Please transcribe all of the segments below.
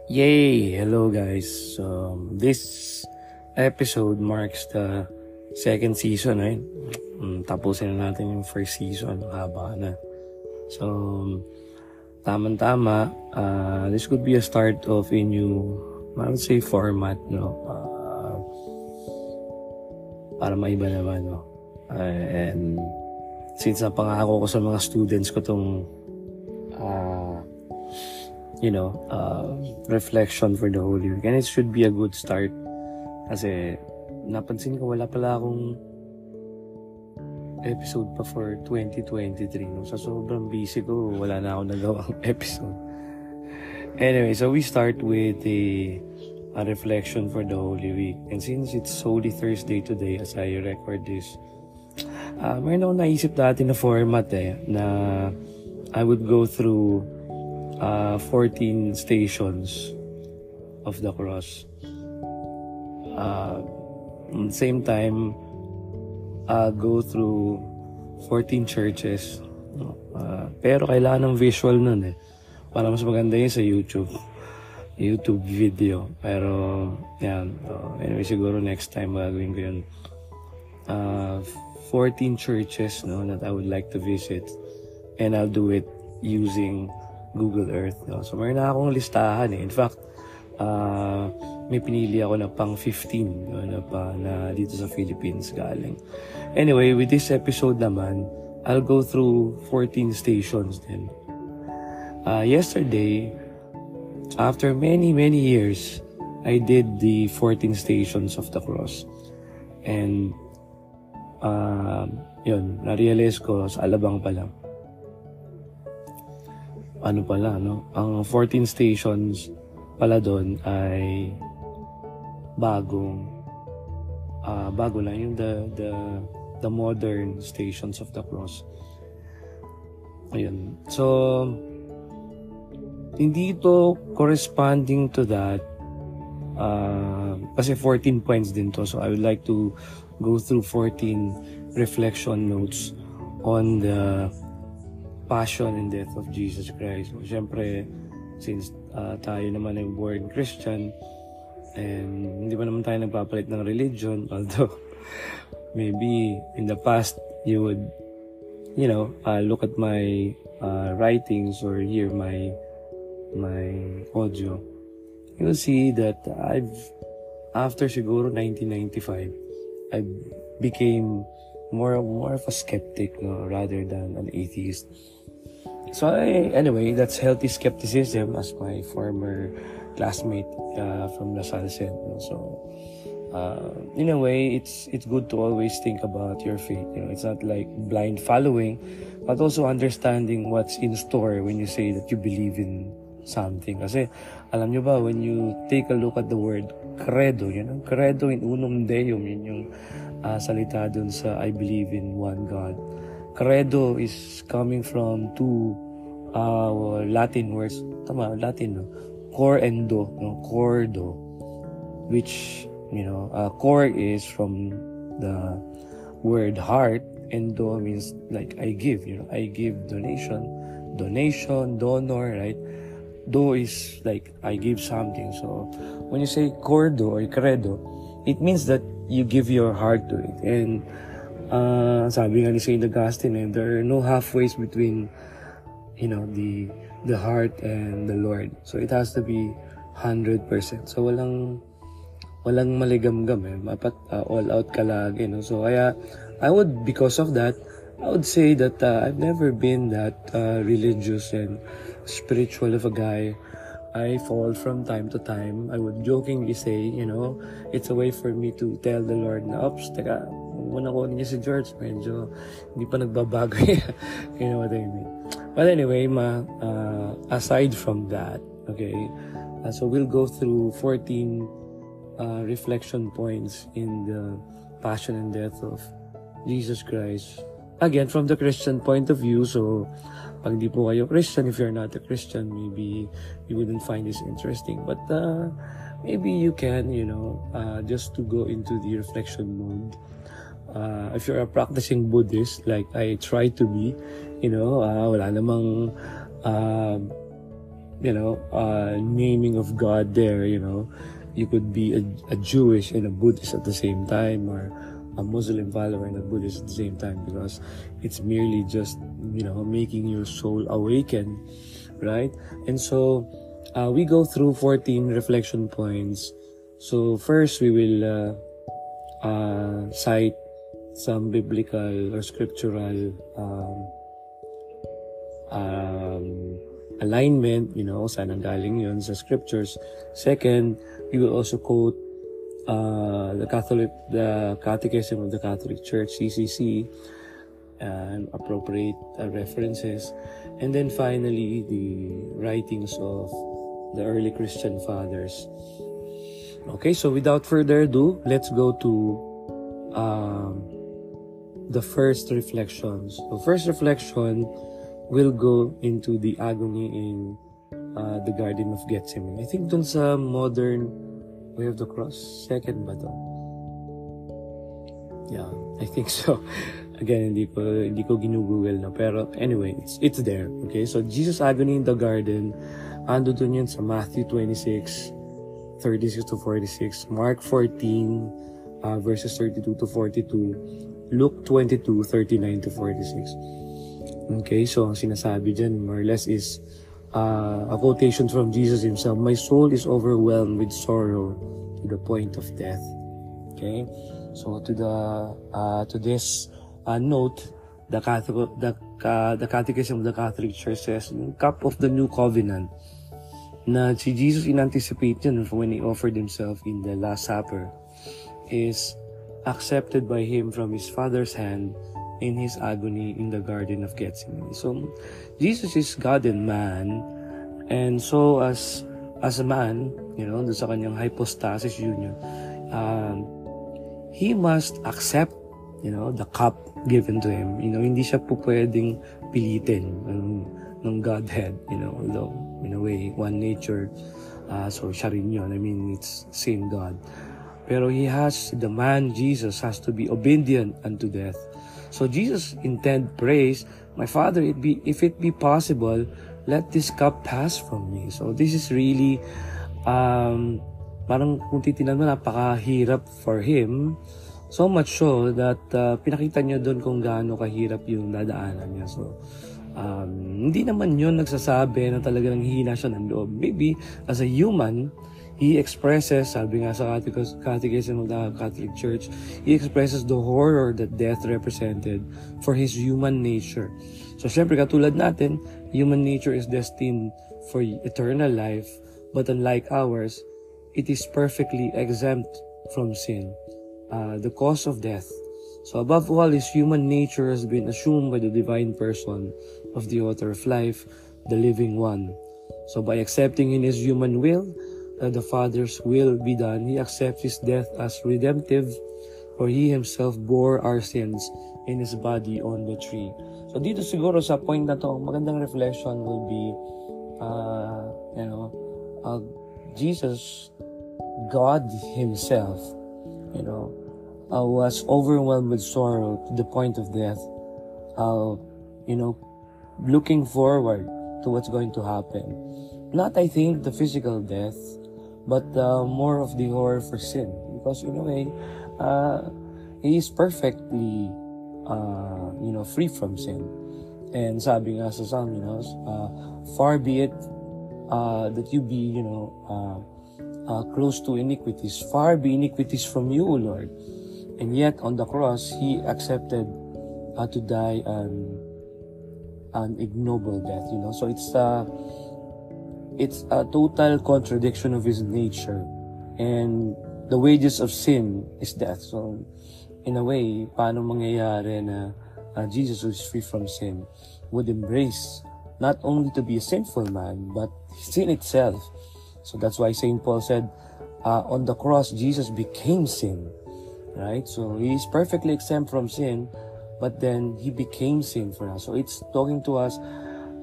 Yay! Hello guys. This episode marks the second season, right? Tapusin na natin yung first season. Haba na. So, tamang-tama. This could be a start of a new, I would say, format, no? Para maiba naman, no? And since napangako ko sa mga students ko tong reflection for the Holy Week. And it should be a good start. Kasi napansin ko wala pala akong episode pa for 2023. No? Sa sobrang busy ko, wala na akong nagawang episode. Anyway, so we start with a reflection for the Holy Week. And since it's Holy Thursday today as I record this, mayroon akong naisip dati na format na I would go through 14 stations of the cross. At the same time, go through 14 churches. Pero kailangan ng visual nun para mas maganda yun sa YouTube video. Pero, yan. Anyway, siguro next time gagawin ko yun. 14 churches that I would like to visit. And I'll do it using Google Earth. So, mayroon na akong listahan. In fact, may pinili ako na pang 15 na dito sa Philippines galing. Anyway, with this episode naman, I'll go through 14 stations din. Yesterday, after many years, I did the 14 stations of the cross. And, na-realize ko sa Alabang pa lang. Ang 14 stations pala doon ay bago lang yung the modern stations of the cross. Ayun. So, hindi ito corresponding to that kasi 14 points din to. So, I would like to go through 14 reflection notes on the passion and death of Jesus Christ. So, syempre, since tayo naman ay born Christian and hindi pa naman tayo nagpapalit ng religion, although maybe in the past you would look at my writings or hear my audio, you'll see that after siguro 1995 I became more of a skeptic rather than an atheist. So anyway, that's healthy skepticism, as my former classmate from LaSalle said. So in a way, it's good to always think about your faith. It's not like blind following, but also understanding what's in store when you say that you believe in something. Kasi alam nyo ba, when you take a look at the word credo, credo in unum deum, yun yung salita dun sa I believe in one God. Credo is coming from two Latin words. Latin, no? Cor and do, no? Cordo, which, cor is from the word heart, and do means like I give, I give donation, donor, right? Do is like I give something. So when you say cordo or credo, it means that you give your heart to it. And sabi nga ni St. Augustine, there are no halfways between the heart and the Lord. So it has to be 100%. So walang maligamgam all out ka lagi, So because of that, I would say that I've never been that religious and spiritual of a guy. I fall from time to time. I would jokingly say, it's a way for me to tell the Lord na, teka, muna ko niya si George, medyo hindi pa nagbabago. You know what I mean? But anyway, aside from that, okay, so we'll go through 14 reflection points in the passion and death of Jesus Christ. Again, from the Christian point of view. So, pag di po kayo Christian, if you're not a Christian, maybe you wouldn't find this interesting. But maybe you can, just to go into the reflection mode. If you're a practicing Buddhist, like I try to be, wala namang naming of God there. You could be a Jewish and a Buddhist at the same time, or a Muslim follower and a Buddhist at the same time, because it's merely just making your soul awaken, right? And so we go through 14 reflection points. So first we will cite some biblical or scriptural alignment, saan ang galing yun sa scriptures. Second, we will also quote the Catechism of the Catholic Church, CCC, and appropriate references. And then finally, the writings of the early Christian fathers. Okay, so without further ado, let's go to the first reflections. The first reflection will go into the agony in the Garden of Gethsemane. I think dun sa modern way of the cross, second ba to? Yeah, I think so. Again, hindi ko ginugugol na, pero anyway, it's there. Okay, so Jesus' agony in the garden, ando dun yun sa Matthew 26, 36 to 46, Mark 14, verses 32 to 42, Luke 22, 39 to 46. Okay, so ang sinasabi dyan, more or less, is a quotation from Jesus himself. My soul is overwhelmed with sorrow to the point of death. Okay, so to this note, the Catechism of the Catholic Church says, yung cup of the new covenant, na si Jesus in-anticipate yun when he offered himself in the Last Supper, is accepted by him from his Father's hand in his agony in the Garden of Gethsemane. So, Jesus is God and man, and so as a man, doon sa kanyang hypostasis union, he must accept, the cup given to him. Hindi siya po pwedeng pilitin ng Godhead, although in a way, one nature, so siya rin yun. I mean, it's same God. Pero the man Jesus has to be obedient unto death. So Jesus prays, my Father, if it be possible, let this cup pass from me. So this is really, parang kung titinan mo, napakahirap for him. So much so that pinakita niya doon kung gaano kahirap yung dadaanan niya. So, hindi naman yun nagsasabi na talaga nanghihina siya ng loob. Maybe, as a human, he expresses, sabi nga sa Catechism of the Catholic Church, he expresses the horror that death represented for his human nature. So, syempre, katulad natin, human nature is destined for eternal life, but unlike ours, it is perfectly exempt from sin, the cause of death. So above all, his human nature has been assumed by the divine person of the author of life, the living one. So by accepting in his human will that the Father's will be done, he accepts his death as redemptive, for he himself bore our sins in his body on the tree. So dito siguro sa point na to, magandang reflection will be, Jesus, God himself, was overwhelmed with sorrow to the point of death, looking forward to what's going to happen. Not, I think, the physical death, but more of the horror for sin. Because in a way, he is perfectly, free from sin. And sabi nga sa Psalm, far be it that you be, close to iniquities. Far be iniquities from you, O Lord. And yet, on the cross, he accepted to die an ignoble death. So it's a total contradiction of his nature, and the wages of sin is death. So, in a way, paano mangyayari na Jesus, who is free from sin, would embrace not only to be a sinful man, but sin itself. So that's why St. Paul said, on the cross, Jesus became sin. Right? So he is perfectly exempt from sin, but then he became sin for us. So it's talking to us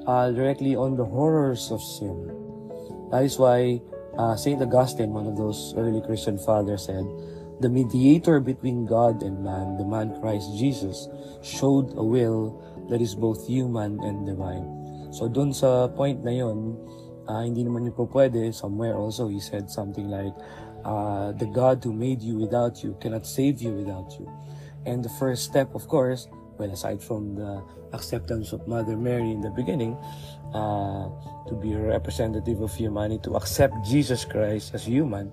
directly on the horrors of sin. That is why St. Augustine, one of those early Christian fathers, said, the mediator between God and man, the man Christ Jesus, showed a will that is both human and divine. So dun sa point na yun, Hindi naman yun po pwede. Somewhere also, he said something like, the God who made you without you cannot save you without you. And the first step, of course, well, aside from the acceptance of Mother Mary in the beginning, to be a representative of humanity, to accept Jesus Christ as human,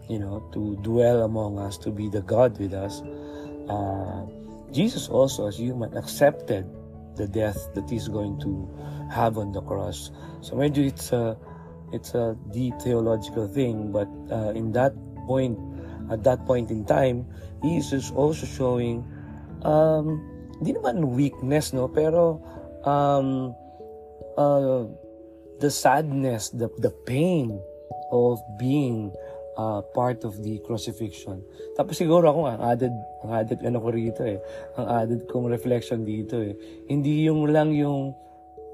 to dwell among us, to be the God with us. Jesus also, as human, accepted the death that he's going to have on the cross. So maybe it's a deep theological thing, but at that point in time, he is also showing hindi naman weakness, no, pero the sadness, the pain of being part of the crucifixion. Tapos siguro ako ang added ko rito ang added kong reflection dito hindi lang yung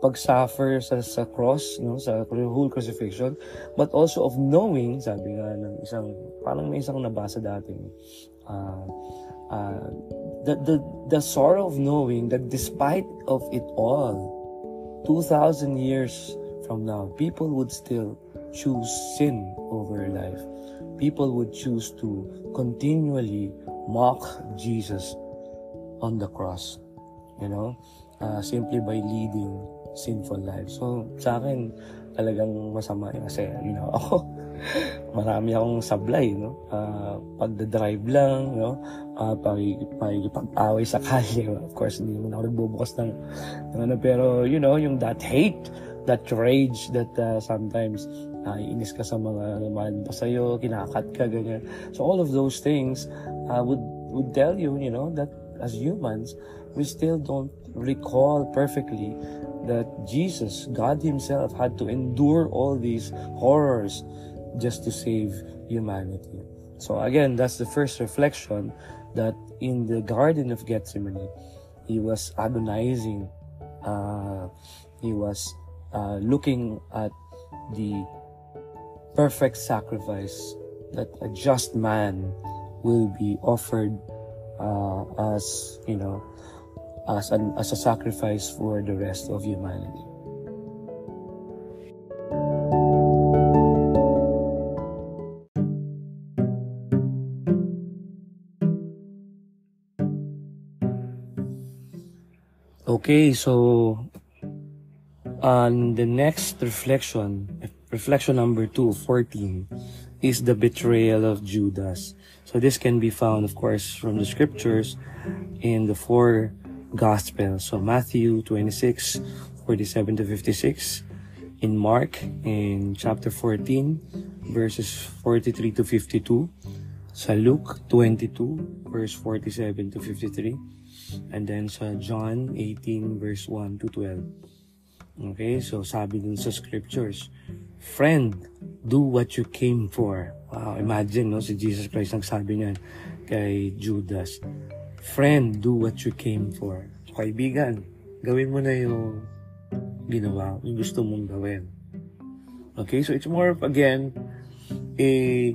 pag-suffer sa cross, no, sa whole crucifixion, but also of knowing, sabi nga ng may isang nabasa dati, the sorrow of knowing that despite of it all, 2,000 years from now, people would still choose sin over life. People would choose to continually mock Jesus on the cross, simply by leading sinful life. So, sa akin, talagang masama kasi, ako, marami akong sablay, pagdadrive lang, pag-away sa kalye. Of course, hindi naman ako nagbubukas ng pero, yung that hate, that rage that sometimes inis ka sa mga naman pa sa'yo, kinakat ka, ganyan. So all of those things would tell you, that as humans, we still don't recall perfectly that Jesus, God himself, had to endure all these horrors just to save humanity. So again, that's the first reflection, that in the Garden of Gethsemane, he was agonizing. He was looking at the perfect sacrifice that a just man will be offered as a sacrifice for the rest of humanity. Okay, so on the next reflection number 14, is the betrayal of Judas. So this can be found, of course, from the scriptures in the 4 Gospels. So Matthew 26, 47 to 56, in Mark in chapter 14, verses 43 to 52, sa Luke 22, verse 47 to 53, and then sa John 18, verse 1 to 12. Okay, so sabi dun sa scriptures, "Friend, do what you came for." Wow, imagine, si Jesus Christ nagsabi niyan kay Judas. "Friend, do what you came for." So, kaibigan, gawin mo na yung ginawa, yung gusto mong gawin. Okay, so it's more of, again, a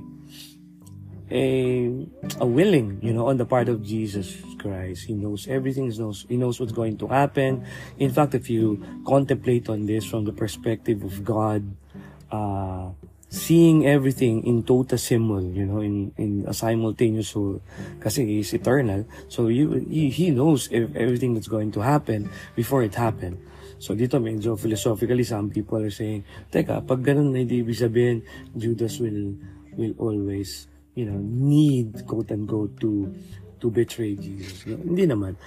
willing, on the part of Jesus Christ. He knows everything. He knows what's going to happen. In fact, if you contemplate on this from the perspective of God, seeing everything in tota simul, in a simultaneous whole, kasi He's eternal. So He knows everything that's going to happen before it happened. So dito medyo philosophically, some people are saying, teka, pag ganun na hindi ibig sabihin, Judas will always need, quote-unquote, to betray Jesus. No? Hindi naman.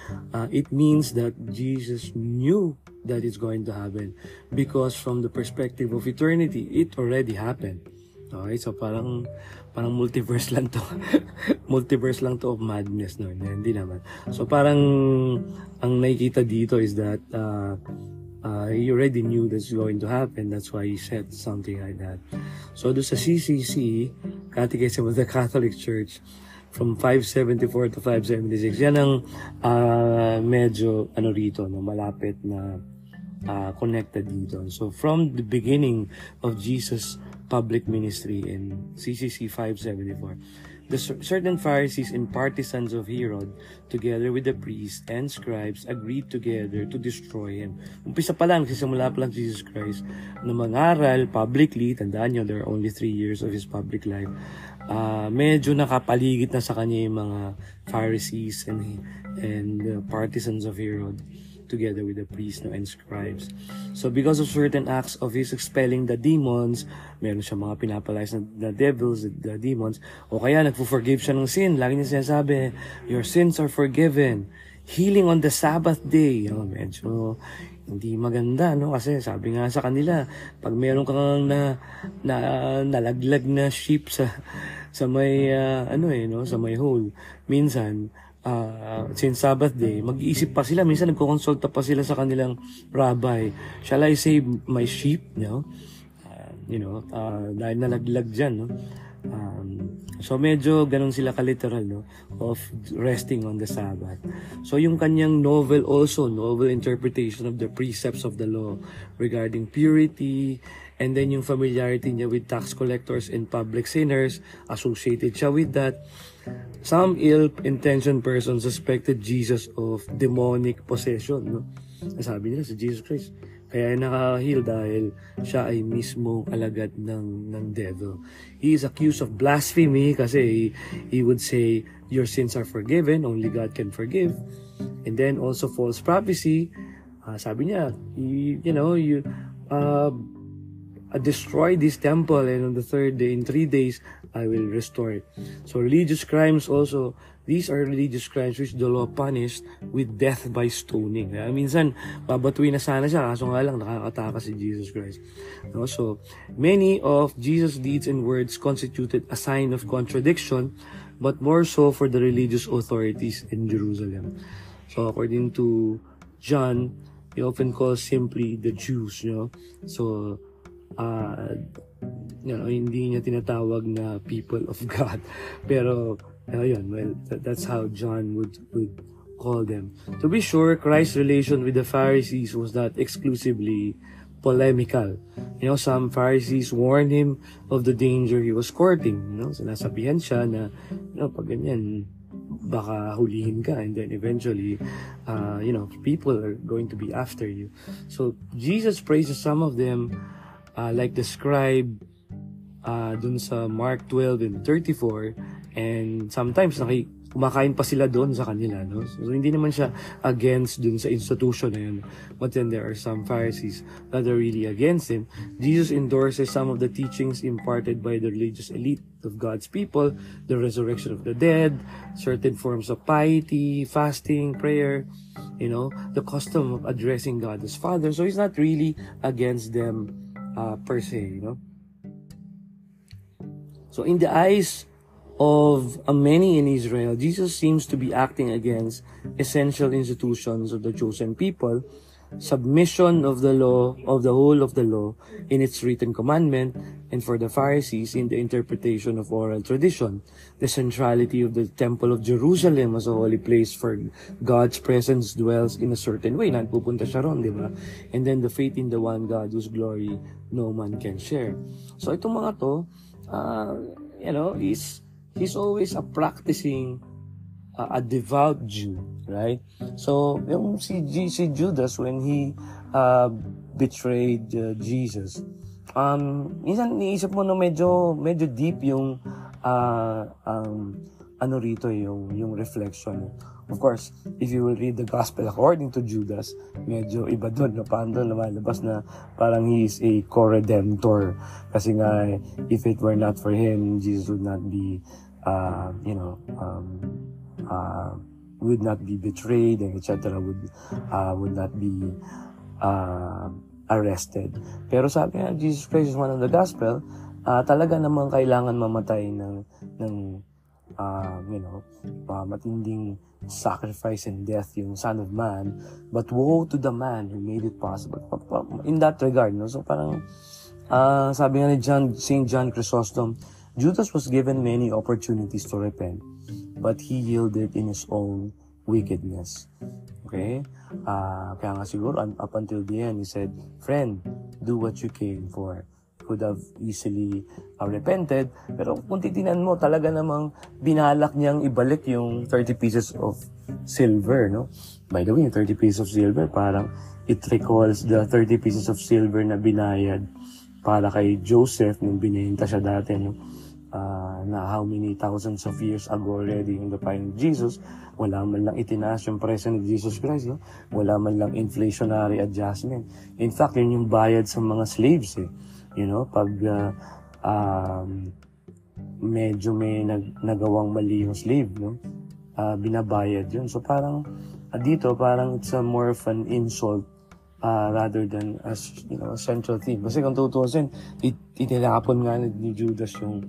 It means that Jesus knew that it's going to happen because from the perspective of eternity, it already happened. Okay? So parang multiverse lang to. Multiverse lang to of madness. No? Hindi naman. So parang ang nakikita dito is that he already knew that's going to happen. That's why he said something like that. So doon sa CCC, Catechism of the Catholic Church, from 574 to 576, yan ang medyo rito, malapit na connected dito. So from the beginning of Jesus' public ministry in CCC 574, Certain Pharisees and partisans of Herod, together with the priests and scribes, agreed together to destroy him. Umpisa pa lang, simula pa lang Jesus Christ, na mangaral publicly. Tandaan nyo, there are only 3 years of his public life. Medyo nakapaligid na sa kanya yung mga Pharisees and partisans of Herod, together with the priests and scribes. So because of certain acts of his expelling the demons, meron siya mga pinapalayas na devils, the demons, o kaya nagpo-forgive siya ng sin. Lagi niya sinasabi, your sins are forgiven. Healing on the Sabbath day. Medyo hindi maganda, no? Kasi sabi nga sa kanila, pag meron kang nalaglag na sheep sa may sa may hole, minsan since Sabbath day, mag-iisip pa sila, minsan nagko-consulta pa sila sa kanilang rabbi, shall I save my sheep, dahil nalaglag dyan, no? So medyo ganun sila ka-literal, no, of resting on the Sabbath. So yung kanyang novel interpretation of the precepts of the law regarding purity, and then yung familiarity niya with tax collectors and public sinners, associated siya with that. Some ill-intentioned persons suspected Jesus of demonic possession, no? Sabi nila sa Jesus Christ, kaya naka-heal dahil siya ay mismong alagad ng devil. He is accused of blasphemy kasi he would say, your sins are forgiven, only God can forgive. And then also false prophecy. Sabi niya, destroy this temple, and on the third day, in 3 days, I will restore it. So religious crimes also, these are religious crimes which the law punished with death by stoning. Minsan, babatuin na sana siya, kaso nga lang nakakataka si Jesus Christ. No? So, many of Jesus' deeds and words constituted a sign of contradiction, but more so for the religious authorities in Jerusalem. So, according to John, he often calls simply the Jews, So, hindi niya tinatawag na people of God, pero that's how John would call them. To be sure, Christ's relation with the Pharisees was not exclusively polemical. Some Pharisees warned him of the danger he was courting. Sinasabihan siya na pag ganyan baka hulihin ka, and then eventually people are going to be after you. So Jesus praises some of them, like the scribe dun sa Mark 12 and 34, and sometimes kumakain pa sila doon sa kanila, no? So hindi naman siya against dun sa institution na yun, but then there are some Pharisees that are really against him. Jesus endorses some of the teachings imparted by the religious elite of God's people, the resurrection of the dead, certain forms of piety, fasting, prayer, the custom of addressing God as Father. So he's not really against them per se, So in the eyes of many in Israel, Jesus seems to be acting against essential institutions of the chosen people, submission of the law, of the whole of the law in its written commandment, and for the Pharisees in the interpretation of oral tradition, the centrality of the Temple of Jerusalem as a holy place for God's presence dwells in a certain way. Pupunta siya ron, di ba? And then the faith in the one God whose glory no man can share. So itong mga to, he's always a practicing a devout Jew, right? So yung si Judas, when he betrayed Jesus, minsan niisip mo na medyo deep yung yung reflection. Of course, if you will read the gospel according to Judas, medyo iba doon, paano lumalabas na parang he is a co-redemptor. Kasi nga, if it were not for him, Jesus would not be, would not be betrayed, and etc. would not be arrested. Pero sabi nga, Jesus Christ is one of the gospel, talaga namang kailangan mamatay ng matinding sacrifice and death yung Son of Man, but woe to the man who made it possible. In that regard, so parang sabi nga ni St. John Chrysostom, Judas was given many opportunities to repent, but he yielded in his own wickedness. Okay? Kaya nga siguro, up until the end, he said, friend, do what you came for. could have easily repented. Pero kung titinan mo, talaga namang binalak niyang ibalik yung 30 pieces of silver, no? By the way, yung 30 pieces of silver, parang it recalls the 30 pieces of silver na binayad para kay Joseph nung binenta siya dati, no? Na how many thousands of years ago already in the time of Jesus, wala man lang itinaas yung presyo ni Jesus Christ, no? Wala man lang inflationary adjustment. In fact, yun yung bayad sa mga slaves, eh. You know, pag medyo may nagawang mali yung slave, no? Binabayad yun. So parang dito, parang it's a more of an insult rather than as, you know, a central theme. Kasi kung tutusin, itinapon nga ni Judas yung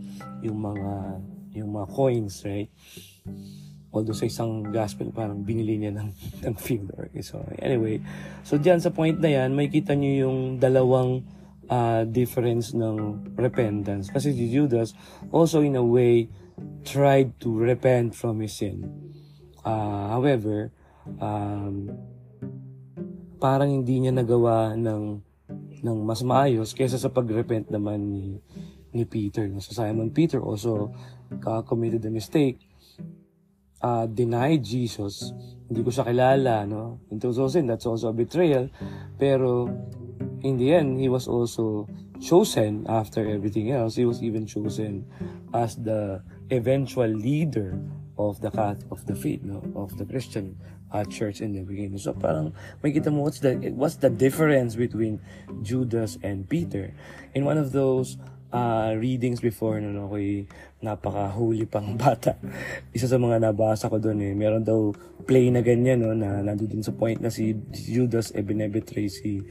mga coins, right? Although sa isang gospel, parang binili niya ng field. Okay, so anyway, so dyan sa point na yan, may kita niyo yung dalawang difference ng repentance. Kasi si Judas also in a way tried to repent from his sin. However, parang hindi niya nagawa ng mas maayos kaysa sa pag-repent naman ni Peter. So Simon Peter also committed a mistake, denied Jesus. Hindi ko siya kilala, no? Into sin, that's also a betrayal. Pero in the end, he was also chosen after everything else. He was even chosen as the eventual leader of the faith, no? Of the Christian church in the beginning. So parang makita mo what's the difference between Judas and Peter. In one of those readings before, no, ako'y napaka-holy pang bata. Isa sa mga nabasa ko doon, eh, meron daw play na ganyan, no, na nandun sa point na si Judas binebetray si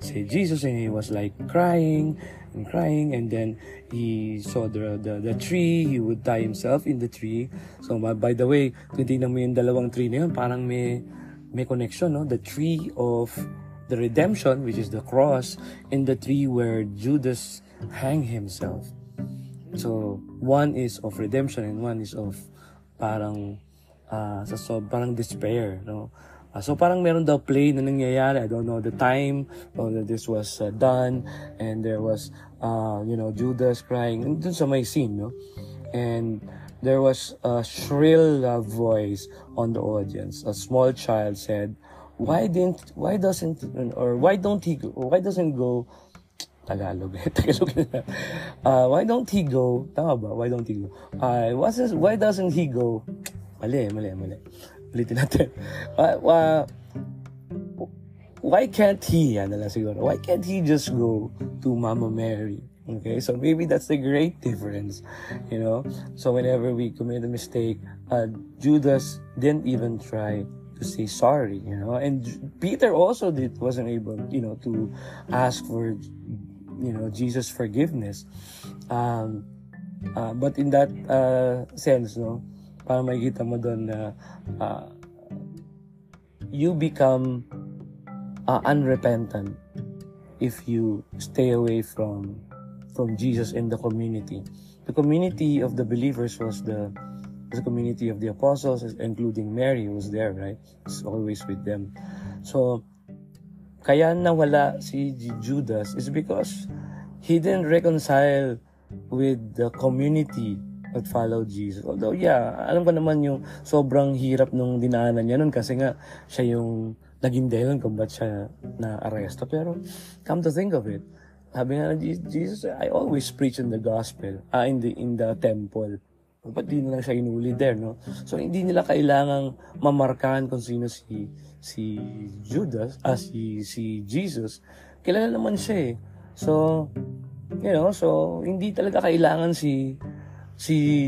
Jesus, and he was like crying, and then he saw the tree. He would tie himself in the tree. So by the way, kung tingnan mo yung dalawang tree na yun, parang may connection, no? The tree of the redemption, which is the cross, and the tree where Judas hang himself. So one is of redemption and one is of parang parang despair, no? So parang meron daw play na nangyayari. I don't know the time that this was done, and there was Judas crying and dun sa may scene, no? And there was a shrill voice on the audience. A small child said, why doesn't he go Tagalog. Why don't he go? Tama ba? Why don't he go? Why doesn't he go? Mali. Ulitin natin. Why can't he? Yan na lang siguro. Why can't he just go to Mama Mary? Okay, so maybe that's the great difference, you know. So whenever we commit a mistake, Judas didn't even try to say sorry, you know. And Peter also wasn't able, to ask for, Jesus' forgiveness. But in that sense, no, parang makikita mo doon na you become unrepentant if you stay away from Jesus in the community. The community of the believers was the community of the apostles, including Mary, who was there, right? It's always with them. So, kaya nawala si Judas is because he didn't reconcile with the community that followed Jesus. Although, alam ko naman yung sobrang hirap nung dinaanan niya nun kasi nga siya yung naging dahilan kung ba't siya na-aresto. Pero, come to think of it, sabi nga na Jesus, I always preach in the gospel, in the temple. Ba't di na lang siya inuli there, no? So, hindi nila kailangang mamarkahan kung sino si Judas, si Jesus. Kilala naman siya, eh. So, so, hindi talaga kailangan si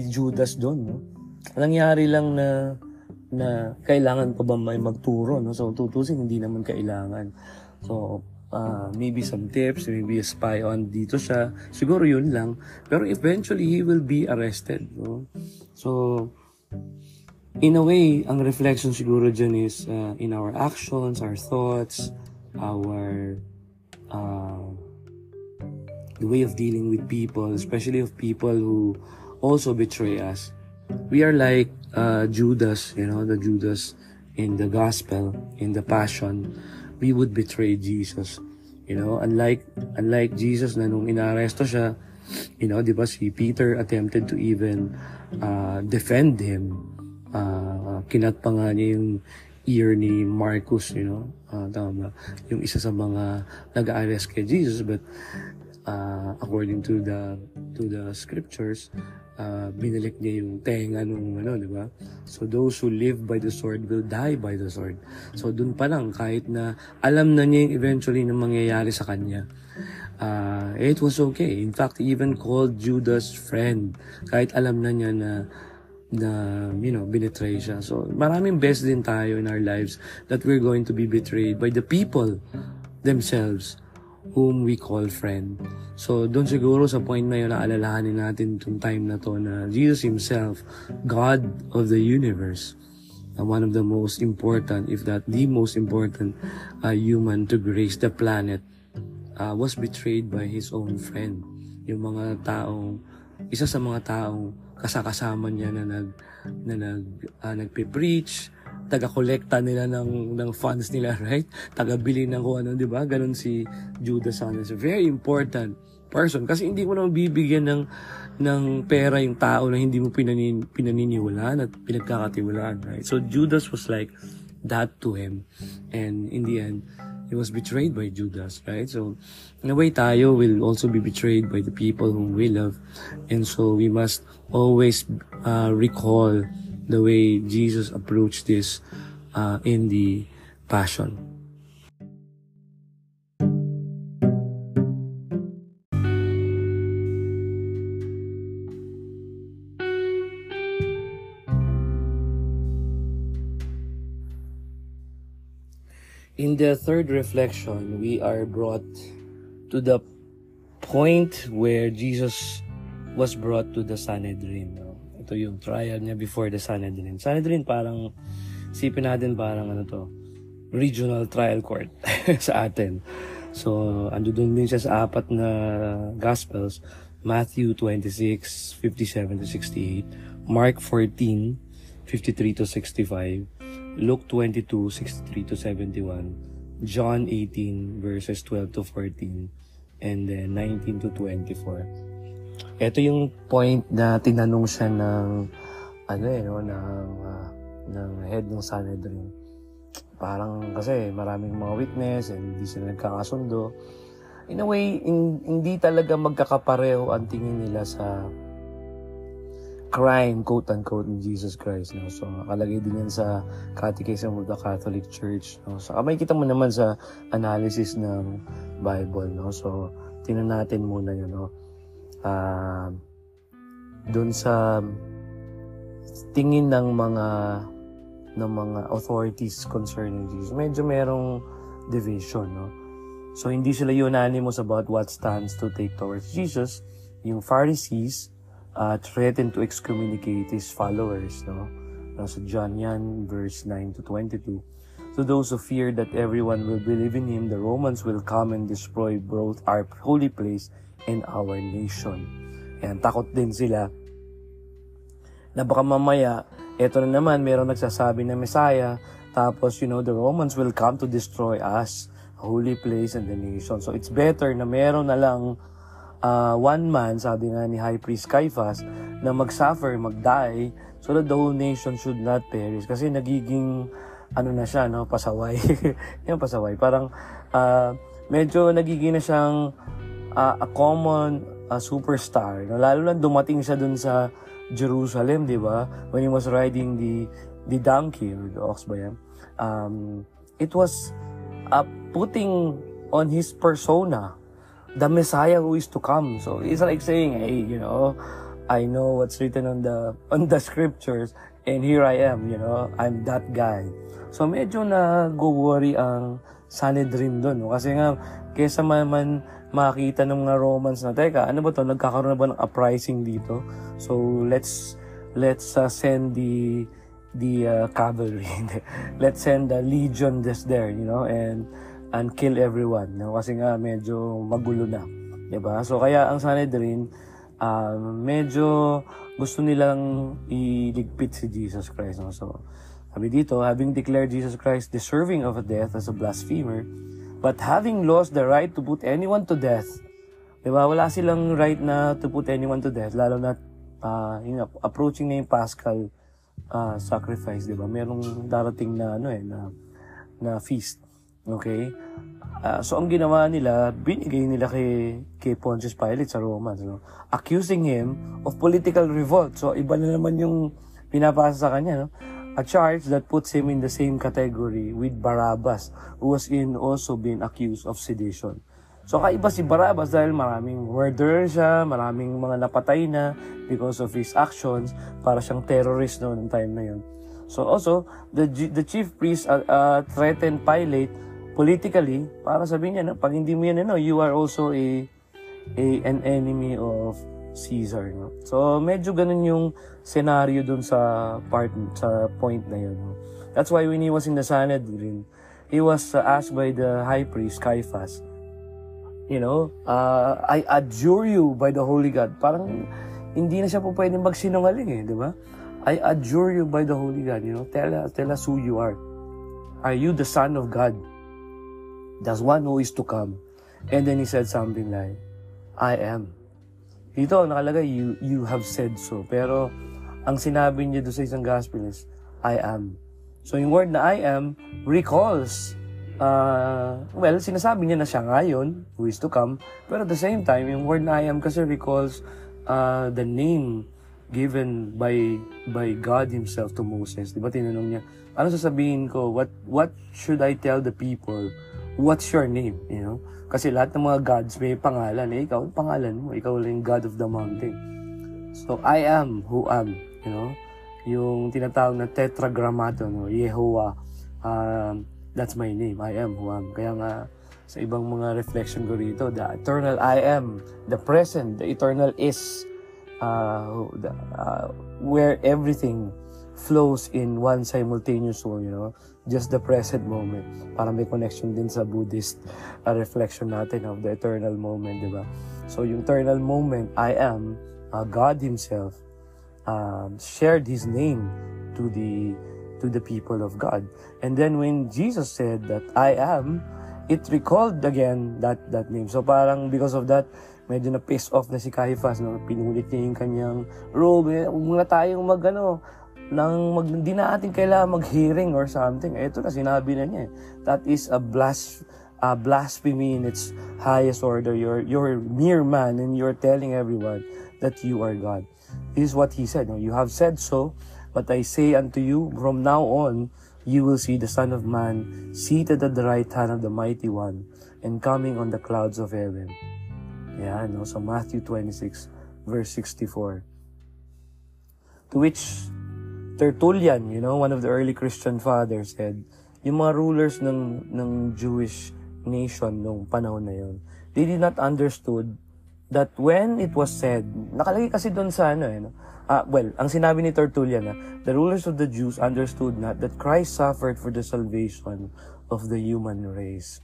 Judas doon, no? Nangyari lang na kailangan pa ba may magturo, no? So, tutusin, hindi naman kailangan. So, maybe some tips, maybe a spy on dito siya. Siguro yun lang. Pero eventually, he will be arrested, no? So, in a way, ang reflection siguro dyan is in our actions, our thoughts, our the way of dealing with people, especially of people who also betray us. We are like Judas, the Judas in the gospel, in the passion. We would betray Jesus. You know, unlike Jesus na nung inaaresto siya, you know, di ba, si Peter attempted to even defend him. Kinat pa nga niya yung ear ni Marcus, you know, tama, yung isa sa mga nag-arrest kay Jesus, but according to the scriptures, binalik niya yung tenga nung ano, di ba? So those who live by the sword will die by the sword. So dun pa lang, kahit na alam na niya yung eventually na mangyayari sa kanya, it was okay. In fact, he even called Judas friend, kahit alam na niya na you know, binetray siya. So maraming best din tayo in our lives that we're going to be betrayed by the people themselves whom we call friend. So, doon siguro sa point na yun, naalalahanin natin itong time na to na Jesus Himself, God of the universe, one of the most important, if not the most important human to grace the planet, was betrayed by His own friend. Yung mga taong, isa sa mga taong kasakasama niya na nagpe-preach, taga-kolekta nila ng funds nila, right? Taga-bili ng kung ano, di ba? Ganon si Judas sana. It's a very important person kasi hindi mo naman bibigyan ng pera yung tao na hindi mo pinaniniwalaan at pinagkakatiwalaan, right? So Judas was like that to him, and in the end, he was betrayed by Judas, right? So in a way, tayo will also be betrayed by the people whom we love, and so we must always recall the way Jesus approached this in the Passion. In the third reflection, we are brought to the point where Jesus was brought to the Sanhedrin. No? Ito yung trial niya before the Sanhedrin. Sanhedrin parang, sipin natin parang ano to, regional trial court sa atin. So, ando doon din siya sa apat na Gospels, Matthew 26, 57 to 68, Mark 14, 53 to 65, Luke 22, 63 to 71, John 18, verses 12 to 14, and then 19 to 24. Ito yung point na tinanong siya ng ng head ng Sanhedrin. Parang kasi maraming mga witness and hindi sila nagkakasundo. In a way, hindi talaga magkakapareho ang tingin nila sa crime, quote-unquote, ni Jesus Christ. No? So, nakalagay din yan sa Catechism of the Catholic Church. No? So, may kita mo naman sa analysis ng Bible. No? So, tingnan natin muna yun. No? Doon sa tingin ng mga authorities concerning Jesus, medyo merong division. No? So, hindi sila unanimous about what stance to take towards Jesus. Yung Pharisees, threatened to excommunicate his followers, no? Nasa John yan, verse 9 to 22. To those who fear that everyone will believe in him, the Romans will come and destroy both our holy place and our nation. Yan, takot din sila na baka mamaya, eto na naman, meron nagsasabi na Messiah, tapos, the Romans will come to destroy us, holy place and the nation. So, it's better na meron na lang one man, sabi nga ni High Priest Caiaphas, na mag-suffer, mag-die, so that the whole nation should not perish. Kasi nagiging, na siya, no? Pasaway. Yung pasaway. Parang, medyo nagiging na siyang a common superstar. No? Lalo lang dumating siya dun sa Jerusalem, di ba? When he was riding the donkey, or the ox ba yan? It was putting on his persona the Messiah who is to come. So it's like saying, hey, I know what's written on the scriptures, and here I am, I'm that guy. So medyo nag-worry ang Sanhedrin doon, no? Kasi nga, kesa man makita ng mga Romans na, teka, ano ba to? Nagkakaroon na ba ng uprising dito? So let's send the cavalry. Let's send the legion just there, and kill everyone. No? Kasi nga medyo magulo na. Diba? So kaya ang Sanhedrin, medyo gusto nilang iligpit si Jesus Christ. No? So sabi dito, having declared Jesus Christ deserving of a death as a blasphemer, But having lost the right to put anyone to death, diba? Wala silang right na to put anyone to death, lalo na approaching na yung Paschal sacrifice, diba? Merong darating na na feast. Okay? So ang ginawa nila, binigay nila kay Pontius Pilate sa Roma, accusing him of political revolt. So iba na naman yung pinapasa sa kanya, no? A charge that puts him in the same category with Barabbas, who was also being accused of sedition. So kaiba si Barabbas dahil maraming murderer siya, maraming mga napatay na because of his actions, para siyang terrorist noong time na yun. So also, the chief priest threatened Pilate politically para sabihin niya, pag hindi mo yan, you are also an enemy of Caesar. No? So medyo ganun yung scenario dun sa point na yun. No? That's why when he was in the Sanhedrin, he was asked by the high priest Caiaphas, I adjure you by the Holy God. Parang hindi na siya po pwedeng magsinungaling, di ba? I adjure you by the Holy God. Tell us who you are. Are you the Son of God? There's one who is to come. And then he said something like, I am. Dito nakalagay, you have said so. Pero ang sinabi niya doon sa isang gospel is, I am. So yung word na I am recalls, sinasabi niya na siya ngayon, who is to come. Pero at the same time, yung word na I am kasi recalls the name given by God Himself to Moses. Diba tinanong niya, ano sasabihin ko? What should I tell the people? What's your name? Kasi lahat ng mga gods may pangalan. Ikaw, pangalan mo. Ikaw lang God of the mountain. So, I am who am. Yung tinatawag na tetragrammaton, Yehovah. That's my name. I am who am. Kaya nga, sa ibang mga reflection ko rito, the eternal I am, the present, the eternal is, where everything flows in one simultaneous way, just the present moment. Para may connection din sa Buddhist reflection natin of the eternal moment, di ba? So yung eternal moment, I am, God Himself shared His name to the people of God. And then when Jesus said that I am, it recalled again that name. So parang because of that, medyo na-piss off na si Caiaphas, pinulit niya yung kanyang robe. Huwag muna tayong hindi na natin kailangan mag-hearing or something. Ito na, sinabi na niya. That is a blasphemy in its highest order. You're mere man and you're telling everyone that you are God. This is what he said. You have said so, but I say unto you, from now on, you will see the Son of Man seated at the right hand of the Mighty One and coming on the clouds of heaven. So Matthew 26, verse 64. To which Tertullian, one of the early Christian fathers, said, yung mga rulers ng Jewish nation nung panahon na yun, they did not understood that when it was said, nakalagay kasi doon sa ang sinabi ni Tertullian, the rulers of the Jews understood not that Christ suffered for the salvation of the human race.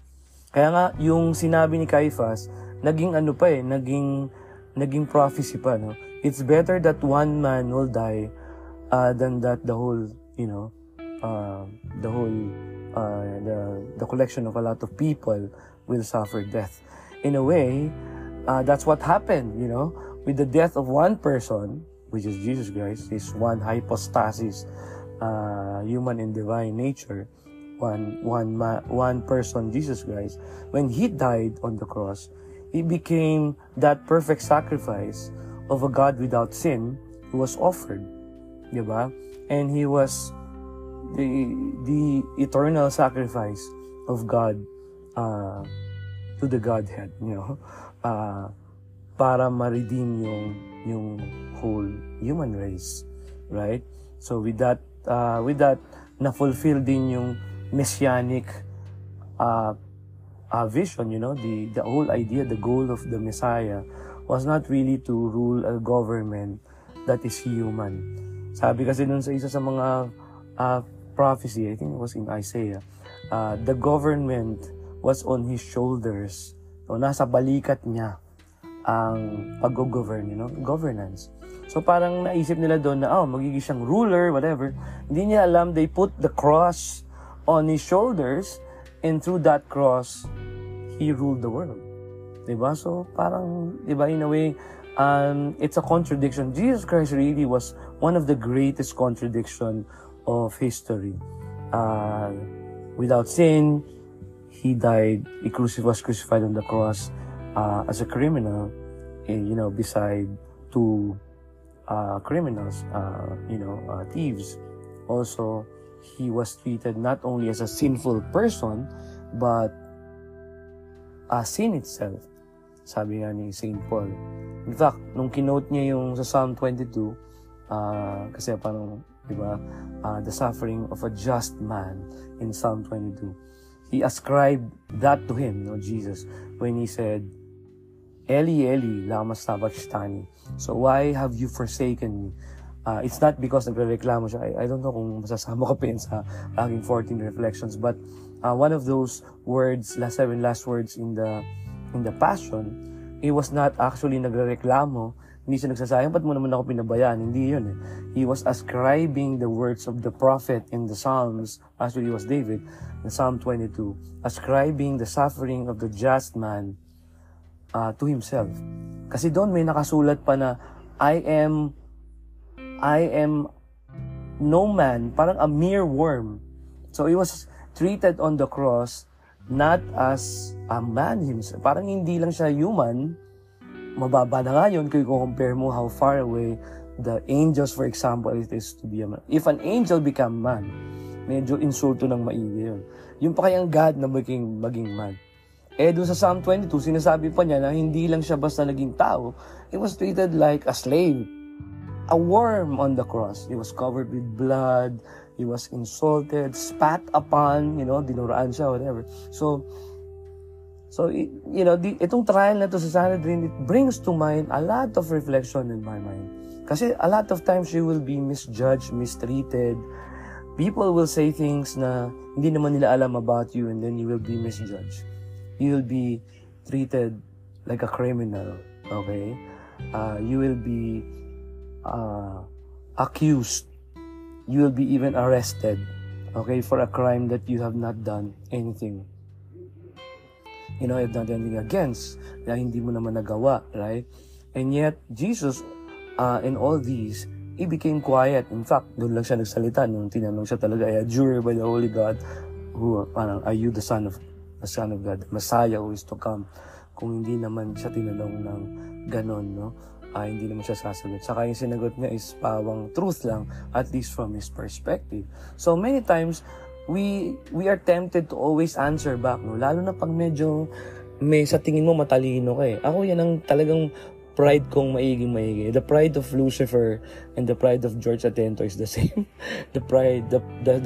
Kaya nga, yung sinabi ni Caiaphas, naging prophecy pa, It's better that one man will die than that the collection of a lot of people will suffer death. In a way, that's what happened, with the death of one person, which is Jesus Christ, his one hypostasis, human and divine nature, one person, Jesus Christ. When he died on the cross, he became that perfect sacrifice of a God without sin who was offered. Diba? And he was the eternal sacrifice of God to the Godhead, para ma-redeem yung whole human race, right? So with that na-fulfill din yung messianic vision, the whole idea, the goal of the Messiah was not really to rule a government that is human. Sabi kasi dun sa isa sa mga prophecy, I think it was in Isaiah, the government was on his shoulders. So, nasa balikat niya ang pag-govern, governance. So parang naisip nila doon na, magiging siyang ruler, whatever. Hindi niya alam, they put the cross on his shoulders, and through that cross, He ruled the world. Diba? So, parang, diba, in a way, it's a contradiction. Jesus Christ really was one of the greatest contradiction of history. Without sin, He died, was crucified on the cross as a criminal, beside two criminals, thieves. Also, He was treated not only as a sinful person, but sin itself. Sabi nga ni St. Paul. In fact, nung kinote niya yung sa Psalm 22, kasi parang, diba, the suffering of a just man in Psalm 22, he ascribed that to him, Jesus, when he said, Eli, Eli, lama sabachthani. So why have you forsaken me? It's not because nagrereklamo siya. I don't know kung masasama ka pa yun sa aking 14 reflections, but one of those words, seven last words in the Passion, he was not actually nagrereklamo. Hindi siya nagsasayang, ba't mo naman ako pinabayaan? Hindi yun. He was ascribing the words of the prophet in the Psalms, actually it was David, in Psalm 22, ascribing the suffering of the just man to himself. Kasi doon may nakasulat pa na, I am no man, parang a mere worm. So he was treated on the cross not as a man himself. Parang hindi lang siya human. Mababa na nga yun kung compare mo how far away the angels, for example, it is to be a man. If an angel become man, medyo insulto ng maigi yun. Yung pa kayang God na maging man. Doon sa Psalm 22, sinasabi pa niya na hindi lang siya basta naging tao, he was treated like a slave. A worm on the cross. He was covered with blood. He was insulted, spat upon, dinuraan siya, whatever. So itong trial na to sa Sanhedrin, it brings to mind a lot of reflection in my mind. Kasi a lot of times you will be misjudged, mistreated. People will say things na hindi naman nila alam about you, and then you will be misjudged. You will be treated like a criminal, okay? You will be accused. You will be even arrested, okay, for a crime that you have not done anything. You have done anything against, na hindi mo naman nagawa, right? And yet, Jesus, in all these, He became quiet. In fact, doon lang siya nagsalita nung tinanong siya talaga, I adjure by the Holy God, who, are you the Son of God, Messiah who is to come? Kung hindi naman siya tinanong ng ganon, no? Hindi naman siya sasagot. Saka yung sinagot niya is pawang truth lang, at least from his perspective. So many times, we are tempted to always answer back, no? Lalo na pag medyo sa tingin mo matalino ka eh. Ako yan ang talagang pride kong maigi. The pride of Lucifer and the pride of George Atento is the same. The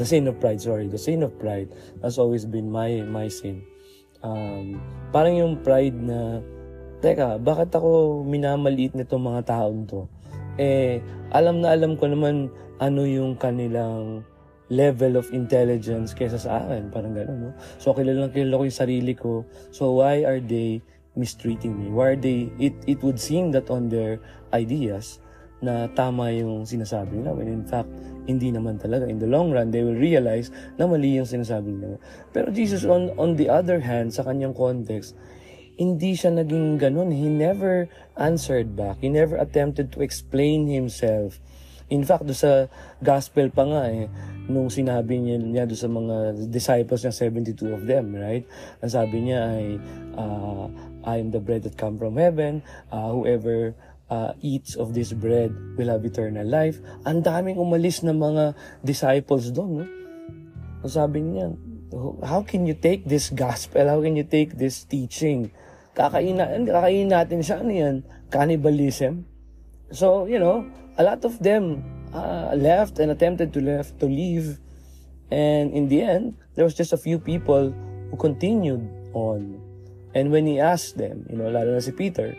sin of pride, the sin of pride has always been my sin. Parang yung pride na, teka, bakit ako minamaliit nitong mga taon to? Alam ko naman ano yung kanilang level of intelligence kesa sa akin. Parang gano'n, no? So, kilala ko yung sarili ko. So, why are they mistreating me? Why are they, it would seem that on their ideas na tama yung sinasabi nila, when in fact, hindi naman talaga. In the long run, they will realize na mali yung sinasabi nila. Pero Jesus, on the other hand, sa kanyang context, hindi siya naging ganun. He never answered back. He never attempted to explain himself. In fact, doon sa gospel pa nga nung sinabi niya doon sa mga disciples niya, 72 of them, right? Ang sabi niya ay, I am the bread that come from heaven. Whoever eats of this bread will have eternal life. Ang daming umalis na mga disciples doon, no? Ang sabi niya, how can you take this gospel? How can you take this teaching? Kakain natin siya, ano yan? Cannibalism. So, a lot of them left and attempted to leave. And in the end, there was just a few people who continued on. And when he asked them, lalo na si Peter,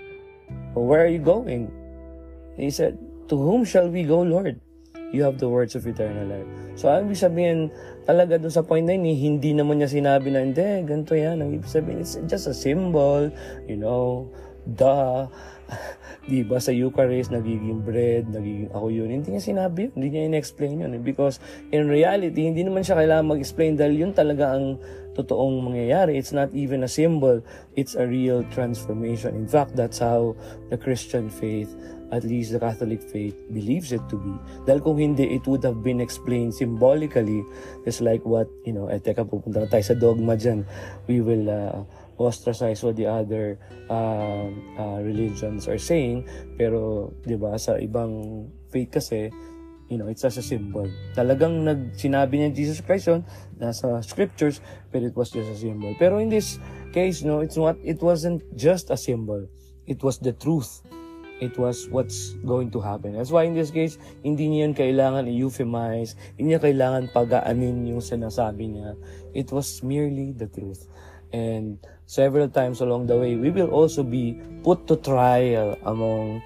well, where are you going? He said, to whom shall we go, Lord? You have the words of eternal life. So, ang ibig sabihin, talaga dun sa point na yun, hindi naman niya sinabi na, hindi, ganito yan. Ang ibig sabihin, it's just a symbol, diba sa Eucharist, nagiging bread, nagiging ako yun. Hindi niya sinabi yun, hindi niya in-explain yun. Because in reality, hindi naman siya kailangan mag-explain dahil yun talaga ang totoong mangyayari. It's not even a symbol. It's a real transformation. In fact, that's how the Christian faith, at least the Catholic faith, believes it to be. Dahil kung hindi, it would have been explained symbolically, just like what, teka, pupunta na tayo sa dogma dyan. We will ostracize what the other religions are saying. Pero, di ba, sa ibang faith kasi, it's as a symbol. Talagang sinabi niya Jesus Christ yun, nasa scriptures, pero it was just a symbol. Pero in this case, it wasn't just a symbol. It was the truth. It was what's going to happen. That's why in this case, hindi niya yun kailangan i-euphemize, hindi niya kailangan pagaanin yung sinasabi niya. It was merely the truth. And several times along the way, we will also be put to trial among,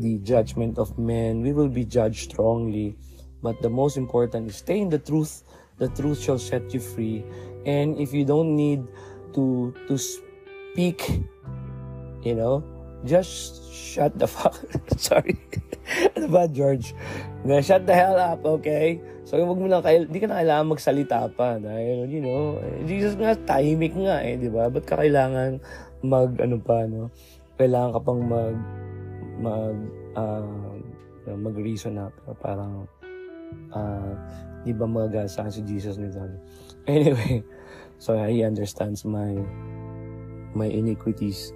the judgment of men. We will be judged strongly. But the most important is stay in the truth. The truth shall set you free. And if you don't need to speak, just shut the fuck. Sorry. Ano ba, George? Shut the hell up, okay? So, wag mo lang di ka na kailangan magsalita pa. Dahil, Jesus nga, tahimik nga di ba? Ba't ka kailangan kailangan ka pang mag-reason na. Parang, di ba magagasaan si Jesus nito? Anyway, so he understands my iniquities.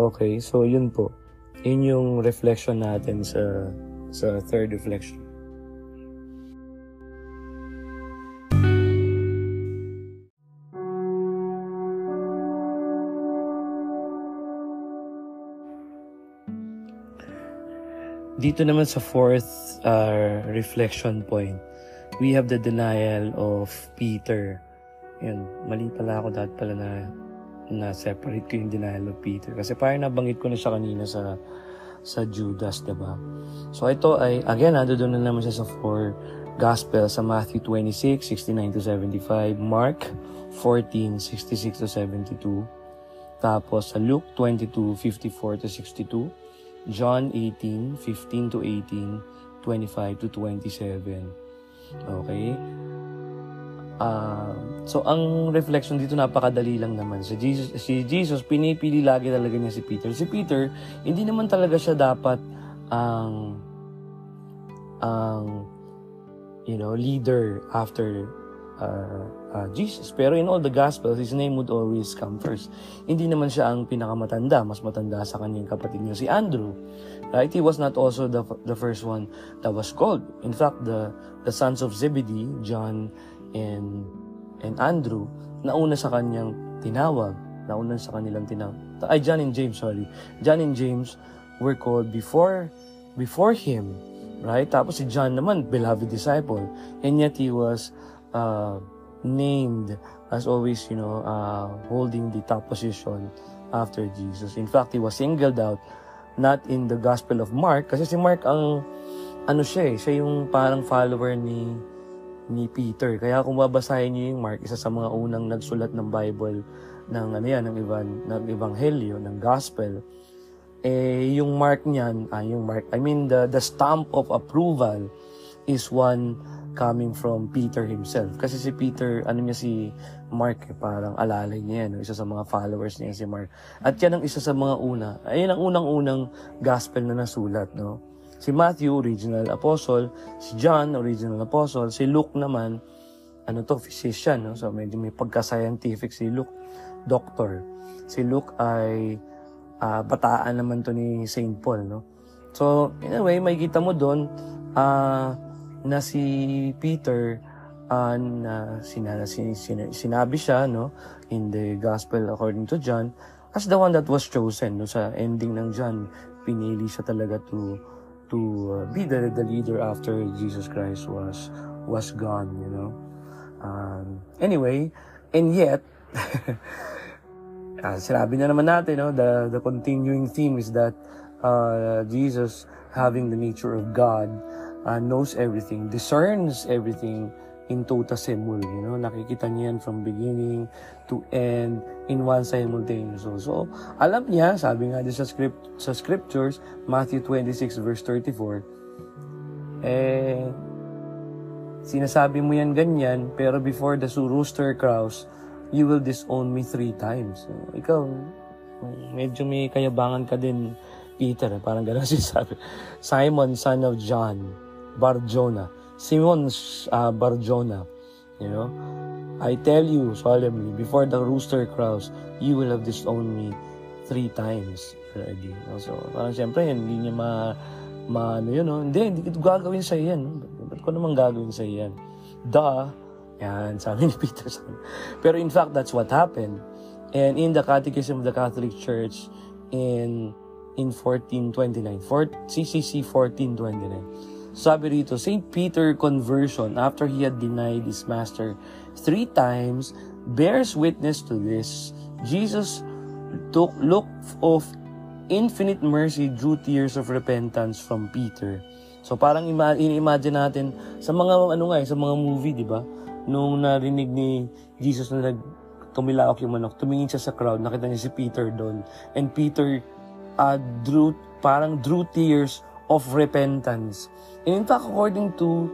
Okay, so yun po. Yun yung reflection natin sa third reflection. Dito naman sa fourth reflection point, we have the denial of Peter. Yan, mali pala ako dahil pala na-separate ko yung denial of Peter. Kasi parang nabanggit ko na siya kanina sa Judas, diba? So ito ay, again, doon na naman siya sa 4 Gospels, sa Matthew 26, 69-75, Mark 14, 66-72, tapos sa Luke 22, 54-62, John 18, 15-18, 25-27. Okay? So, ang reflection dito napakadali lang naman. Si Jesus, pinipili lagi talaga niya si Peter. Si Peter, hindi naman talaga siya dapat ang leader after Jesus. Pero in all the Gospels, his name would always come first. Hindi naman siya ang pinakamatanda. Mas matanda sa kanyang kapatid niya, si Andrew. Right? He was not also the first one that was called. In fact, the sons of Zebedee, John and Andrew, nauna sa kanyang tinawag. Nauna sa kanilang tinawag. John and James, sorry. John and James were called before him. Right? Tapos si John naman, beloved disciple. And yet he was named as always, holding the top position after Jesus. In fact, he was singled out not in the Gospel of Mark, kasi si Mark siya yung parang follower ni Peter. Kaya kung babasahin niyo yung Mark, isa sa mga unang nagsulat ng Bible ng Ebanghelyo, ng Gospel. Yung Mark niyan, the stamp of approval is one coming from Peter himself. Kasi si Peter, si Mark, parang alalay niya, isa sa mga followers niya si Mark. At yan ang isa sa mga ayun ang unang-unang gospel na nasulat, no? Si Matthew, original apostle. Si John, original apostle. Si Luke naman, physician, no? So medyo may pagka-scientific si Luke, doctor. Si Luke ay bataan naman to ni Saint Paul, no? So, in a way, makikita mo doon, na si Peter, sinabi siya, no, in the Gospel according to John, as the one that was chosen. No, sa ending ng John, pinili siya talaga to be the leader after Jesus Christ was gone, Anyway, and yet, sinabi na naman natin, no, the continuing theme is that Jesus, having the nature of God, knows everything, discerns everything in tota semul, nakikita niya yan from beginning to end in one simultaneous. So, alam niya, sabi nga din sa scriptures, Matthew 26 verse 34, sinasabi mo yan ganyan, pero before the rooster crows, you will disown me 3 times. So, ikaw, medyo may kayabangan ka din, Peter. Parang gano'n sinasabi. Simon, son of John, Bar-Jonah. Simon, Bar-Jonah. You know? I tell you solemnly, before the rooster crows, you will have disowned me 3 times already. So, parang siyempre, hindi niya ano yun, no? Hindi ko gagawin sa iyan. Ba't ko naman gagawin sa iyan? Yan, sabi ni Peter. Pero in fact, that's what happened. And in the Catechism of the Catholic Church, in 1429, CCC 1429, sabi rito, St. Peter conversion after he had denied his master 3 times bears witness to this. Jesus took look of infinite mercy drew tears of repentance from Peter. So parang ini-imagine natin sa mga sa mga movie, di ba? Nung narinig ni Jesus na tumilaok yung manok, tumingin siya sa crowd, nakita niya si Peter doon. And Peter drew tears of repentance. And in fact, according to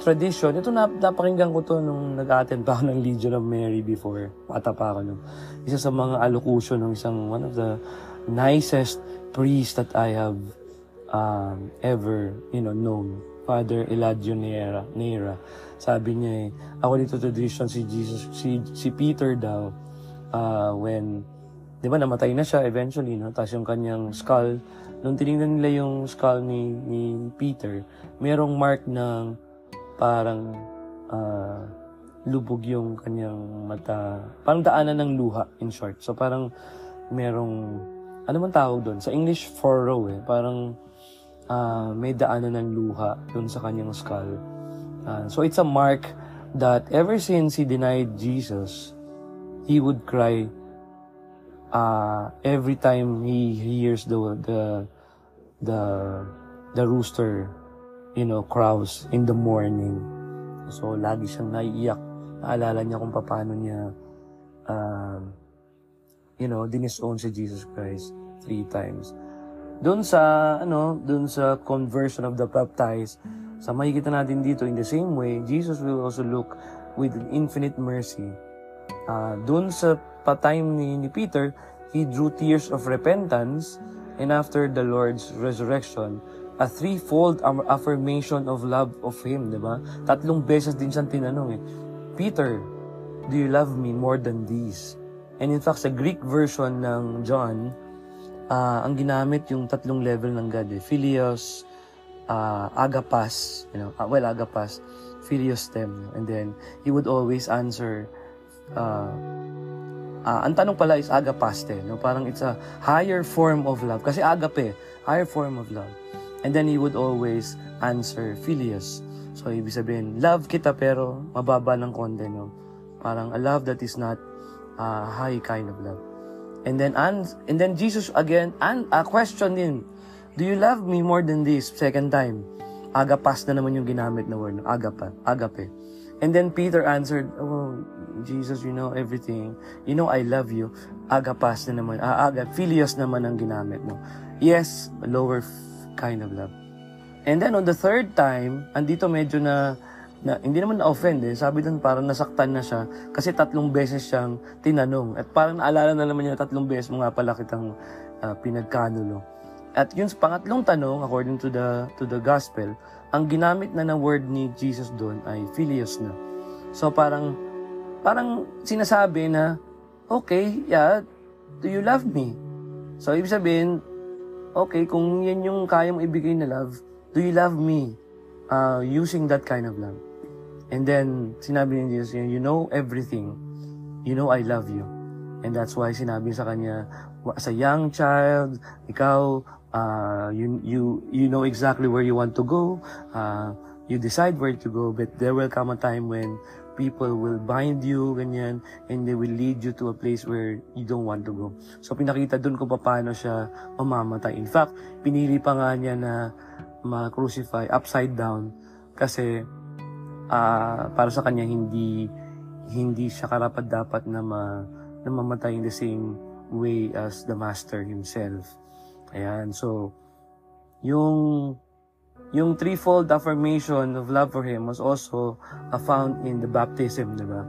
tradition, ito napakinggan ko to nung nag-attend pa ako ng Legion of Mary before. Bata pa ako nung. Isa sa mga allocution ng one of the nicest priest that I have ever known, Father Eladio Nera. Sabi niya according to tradition, si Peter daw, when, di ba, namatay na siya eventually, no? Tapos yung kanyang skull, nung tinignan nila yung skull ni Peter, merong mark ng parang lubog yung kanyang mata, parang daanan ng luha, in short. So parang merong, ano man tawag doon? Sa English, furrow parang may daanan ng luha doon sa kanyang skull. So it's a mark that ever since he denied Jesus, he would cry every time he hears the rooster, crows in the morning. So lagi siyang naiiyak. Naalala niya kung paano niya dinisown si Jesus Christ 3 times. Doon sa conversion of the baptized, sa makikita natin dito, in the same way, Jesus will also look with infinite mercy. Doon sa time ni Peter, he drew tears of repentance, and after the Lord's resurrection, a 3-fold affirmation of love of Him, di ba? 3 beses din siyang tinanong Peter, do you love me more than these? And in fact, sa Greek version ng John, ang ginamit yung 3 level ng God, Philios, agapas, agapas, Philios them. And then, he would always answer, ang tanong pala is agapaste, parang it's a higher form of love. Kasi agape, higher form of love. And then he would always answer Philios. So, ibig sabihin, love kita pero mababa ng konti, Parang a love that is not high kind of love. And then Jesus again, question din, do you love me more than this? Second time, agapas na naman yung ginamit na word, agape. And then Peter answered, oh, Jesus, you know everything. You know I love you. Agapas na naman, Philios naman ang ginamit, Yes, lower kind of love. And then on the 3rd time, andito medyo na hindi naman na-offend Sabi doon parang nasaktan na siya kasi 3 beses siyang tinanong. At parang naalala na naman niya 3 beses mo nga pala kitang pinagkanulo. At yun sa pangatlong tanong, according to the gospel, ang ginamit na word ni Jesus doon ay Philios na. So parang sinasabi na, okay, yeah, do you love me? So ibig sabihin, okay, kung yan yung kaya mong ibigay na love, do you love me? Using that kind of love. And then, sinabi ni Jesus, you know everything. You know I love you. And that's why sinabi sa kanya, as a young child, ikaw, you know exactly where you want to go. You decide where to go, but there will come a time when people will bind you, ganyan, and they will lead you to a place where you don't want to go. So, pinakita dun kung paano siya mamamatay. In fact, pinili pa nga niya na ma-crucify upside down kasi para sa kanya hindi siya karapat-dapat na mamatay in the same way as the Master himself. Ayan, so yung yung threefold affirmation of love for Him was also found in the baptism, di ba?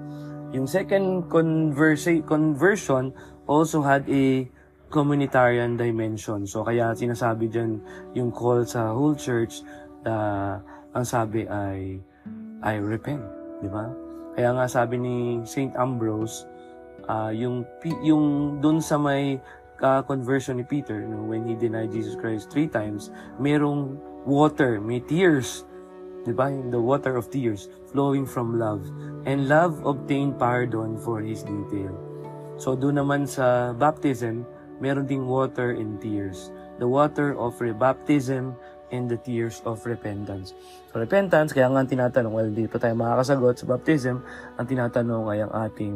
Yung second conversion also had a communitarian dimension. So kaya sinasabi dyan yung call sa whole church na ang sabi ay repent, di ba? Kaya nga sabi ni Saint Ambrose, yung dun sa may conversion ni Peter, when he denied Jesus Christ 3 times, merong water, may tears, di ba? The water of tears flowing from love. And love obtained pardon for his detail. So doon naman sa baptism, meron ding water and tears. The water of rebaptism and the tears of repentance. So repentance, kaya nga ang tinatanong, well, di pa tayo makakasagot sa baptism, ang tinatanong ay ang ating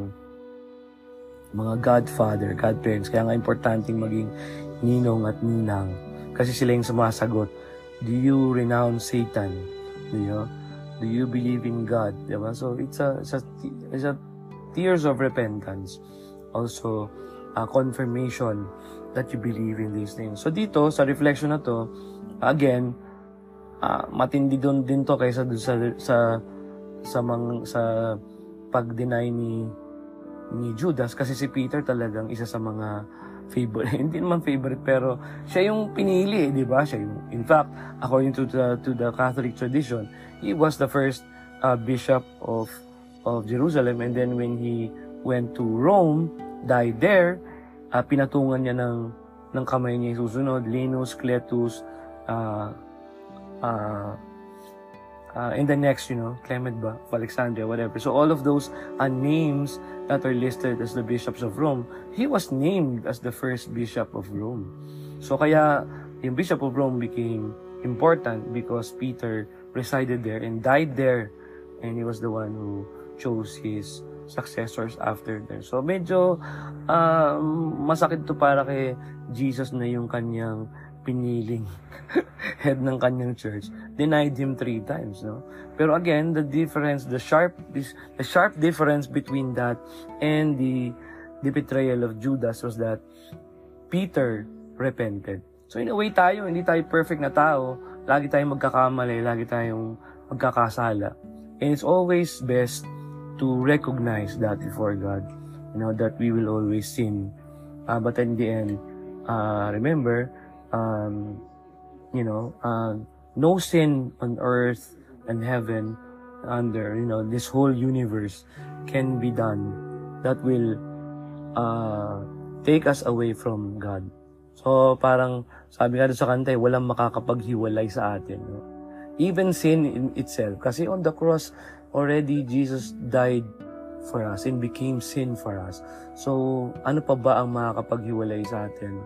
mga godfather, godparents. Kaya nga importanteng maging ninong at ninang. Kasi sila yung sumasagot. Do you renounce Satan? Do you believe in God? Diba? So it's a tears of repentance. Also, confirmation that you believe in these things. So dito, sa reflection na to, again, matindi din to kaysa sa pag-deny ni Judas, kasi si Peter talagang isa sa mga favorite, hindi naman favorite, pero siya yung pinili, di ba? Siya yung, in fact, according to the Catholic tradition, he was the first bishop of Jerusalem, and then when he went to Rome, died there, pinatungan niya ng kamay niya yung susunod, Linus, Cletus, and the next, Clement ba, of Alexandria, whatever. So all of those names that are listed as the bishops of Rome, he was named as the first bishop of Rome. So kaya yung bishop of Rome became important because Peter resided there and died there, and he was the one who chose his successors after there. So medyo masakit to para kay Jesus na yung kanyang piniling head ng kanyang church denied him 3 times, no? Pero again, the sharp difference between that and the betrayal of Judas was that Peter repented. So in a way hindi tayo perfect na tao, lagi tayong magkakamali, lagi tayong magkakasala. And it's always best to recognize that before God, that we will always sin. But in the end, remember, no sin on earth and heaven under, this whole universe can be done that will take us away from God. So parang sabi nga sa kanta, walang makakapaghiwalay sa atin. No? Even sin in itself. Kasi on the cross, already Jesus died for us and became sin for us. So ano pa ba ang makakapaghiwalay sa atin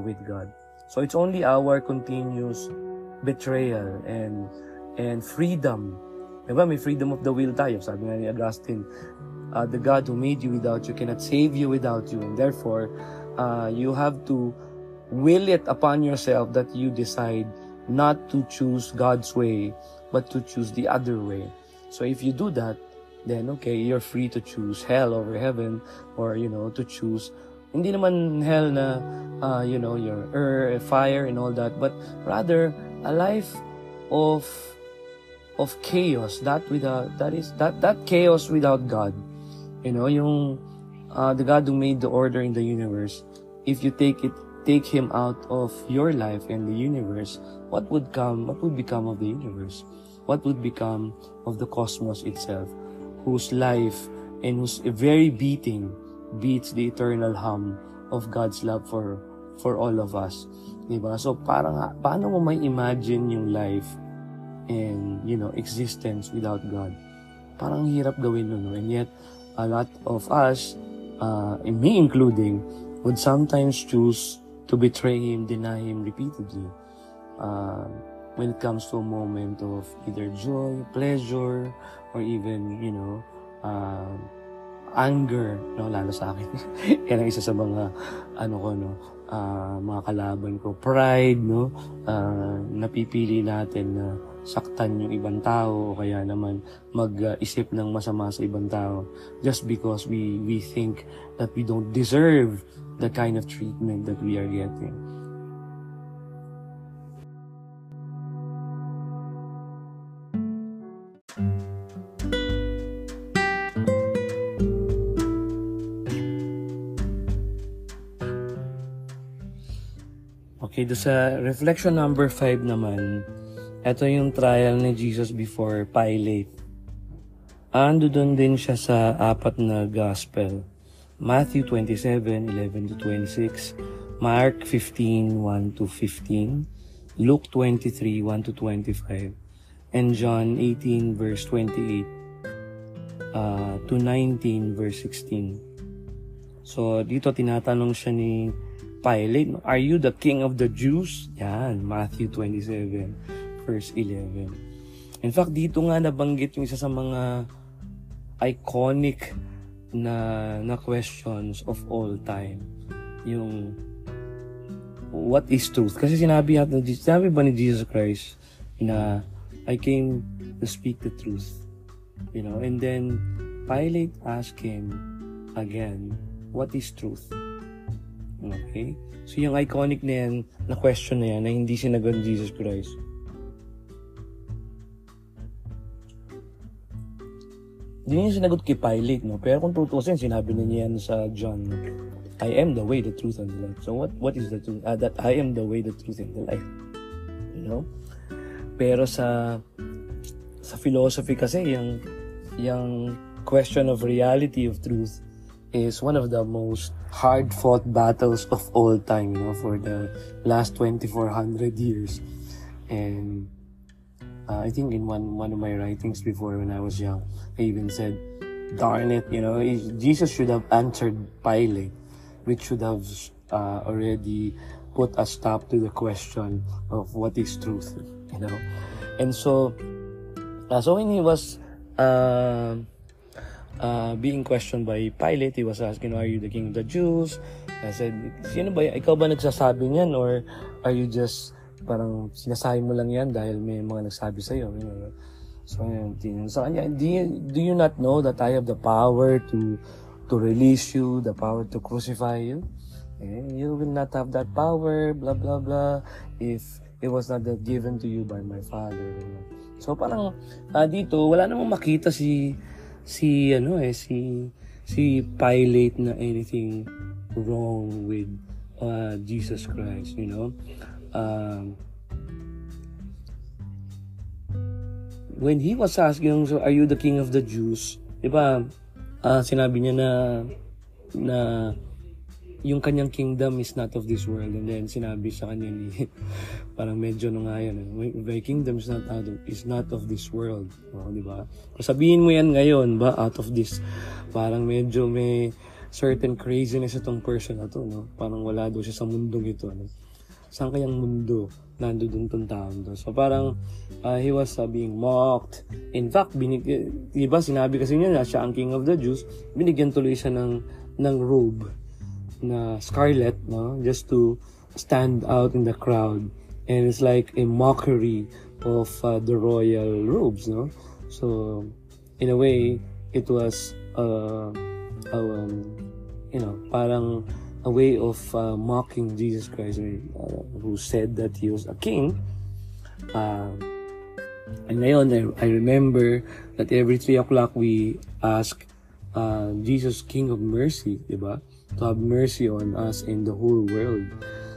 with God? So it's only our continuous betrayal and freedom. Diba? May freedom of the will tayo. Sabi nga ni Augustine, the God who made you without you cannot save you without you. And therefore, you have to will it upon yourself that you decide not to choose God's way, but to choose the other way. So if you do that, then okay, you're free to choose hell over heaven, or, to choose, hindi naman hell na, your earth, fire and all that, but rather a life of chaos, that chaos without God. The God who made the order in the universe, if you take him out of your life and the universe, what would become of the universe? What would become of the cosmos itself, whose life and whose very beating beats the eternal hum of God's love for all of us, diba? So parang paano mo may imagine yung life and existence without God? Parang hirap gawin no? And yet a lot of us, and me including, would sometimes choose to betray Him, deny Him repeatedly. When it comes to a moment of either joy, pleasure, or even, anger, lalo sa akin. Yan ang isa sa mga, mga kalaban ko. Pride, napipili natin na saktan yung ibang tao, o kaya naman mag-isip ng masama sa ibang tao just because we think that we don't deserve the kind of treatment that we are getting. Okay, sa reflection number 5 naman, ito yung trial ni Jesus before Pilate. Ando doon din siya sa 4 na gospel. Matthew 27:11-26, Mark 15:1-15, Luke 23:1-25, and John 18:28 to 19:16. So, dito tinatanong siya ni Pilate, "Are you the king of the Jews?" Yan, Matthew 27:11. In fact, dito nga nabanggit yung isa sa mga iconic na questions of all time. Yung, what is truth? Kasi sinabi ba ni Jesus Christ na, "I came to speak the truth." You know, and then Pilate asked him again, "What is truth?" Okay? So yung iconic na yan, na question na yan, na hindi sinagot ni Jesus Christ. Hindi niya sinagot kay Pilate, no? Pero kung tutusin, sinabi niya yan sa John, "I am the way, the truth, and the life." So what is the truth? That I am the way, the truth, and the life. You know? Pero sa philosophy kasi, yung question of reality of truth is one of the most hard-fought battles of all time, you know, for the last 2,400 years. And I think in one of my writings before when I was young, I even said, "Darn it, you know, Jesus should have answered Pilate, which should have already put a stop to the question of what is truth," you know. And so when he was being questioned by Pilate, he was asking, "Are you the king of the Jews?" I said, "Sino ba? Ikaw ba nagsasabi niyan, or are you just parang sinasabi mo lang yan dahil may mga nagsabi sa'yo?" You know? So, sa kanya, do you not know that I have the power to release you, the power to crucify you? You will not have that power, blah, blah, blah, if it was not given to you by my Father. You know? So, parang dito, wala namang makita si Pilate na anything wrong with Jesus Christ, you know. When he was asking, "So are you the king of the Jews?" Diba, sinabi niya na yung kanyang kingdom is not of this world, and then sinabi sa kanya ni parang medyo nga yan, "My kingdom is not of this world." Diba? Kung sabihin mo yan ngayon, ba, out of this, parang medyo may certain craziness itong person na to, no? Parang wala daw siya sa mundong ito, no? Saan kayang mundo nando dun tong taon to? So parang he was being mocked. In fact, diba, sinabi kasi niya na siya ang king of the Jews, binigyan tuloy siya ng robe na scarlet, no? Just to stand out in the crowd. And it's like a mockery of the royal robes, no? So in a way, it was you know, parang a way of mocking Jesus Christ, who said that he was a king. And ngayon, I remember that every 3 o'clock we ask Jesus, King of Mercy, diba? To have mercy on us and the whole world.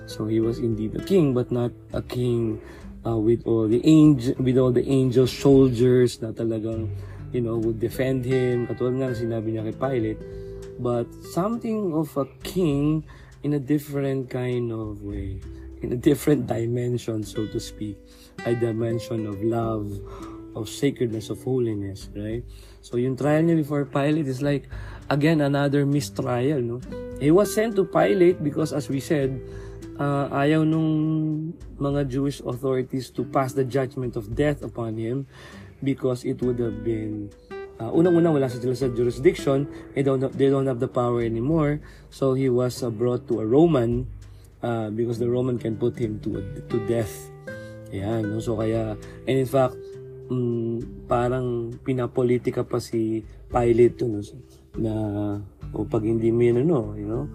So he was indeed a king, but not a king with all the angel soldiers na talagang, you know, would defend him. Katulad nga sinabi niya kay Pilate, but something of a king in a different kind of way, in a different dimension, so to speak, a dimension of love, of sacredness, of holiness, right? So yung trial niya before Pilate is like, again, another mistrial, no? He was sent to Pilate because, as we said, ayaw nung mga Jewish authorities to pass the judgment of death upon him, because it would have been unang-una wala sila sa jurisdiction, they don't have the power anymore. So he was brought to a Roman, because the Roman can put him to death. Ayan, no? So kaya, and in fact, parang pinapolitika pa si Pilate, no? Na pag hindi mo yun, you know,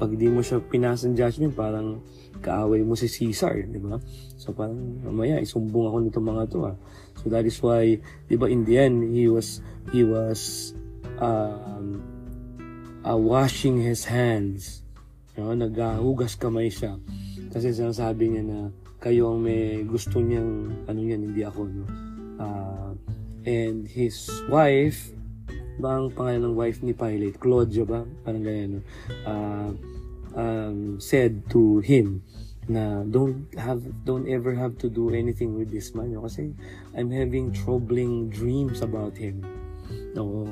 pag hindi mo siya pinasan judgment, parang kaaway mo si Caesar, di ba? So parang mamaya isumbong ako nito mga to. So that is why, di ba, in the end he was washing his hands, you know, naghugas kamay siya Kasi sinasabi niya na kayo ang may gusto niyang hindi ako, no? And his wife, ang pangalan ng wife ni Pilate, Claudia ba? Parang ganyan, no? Said to him na don't ever have to do anything with this man, no? Kasi I'm having troubling dreams about him. No,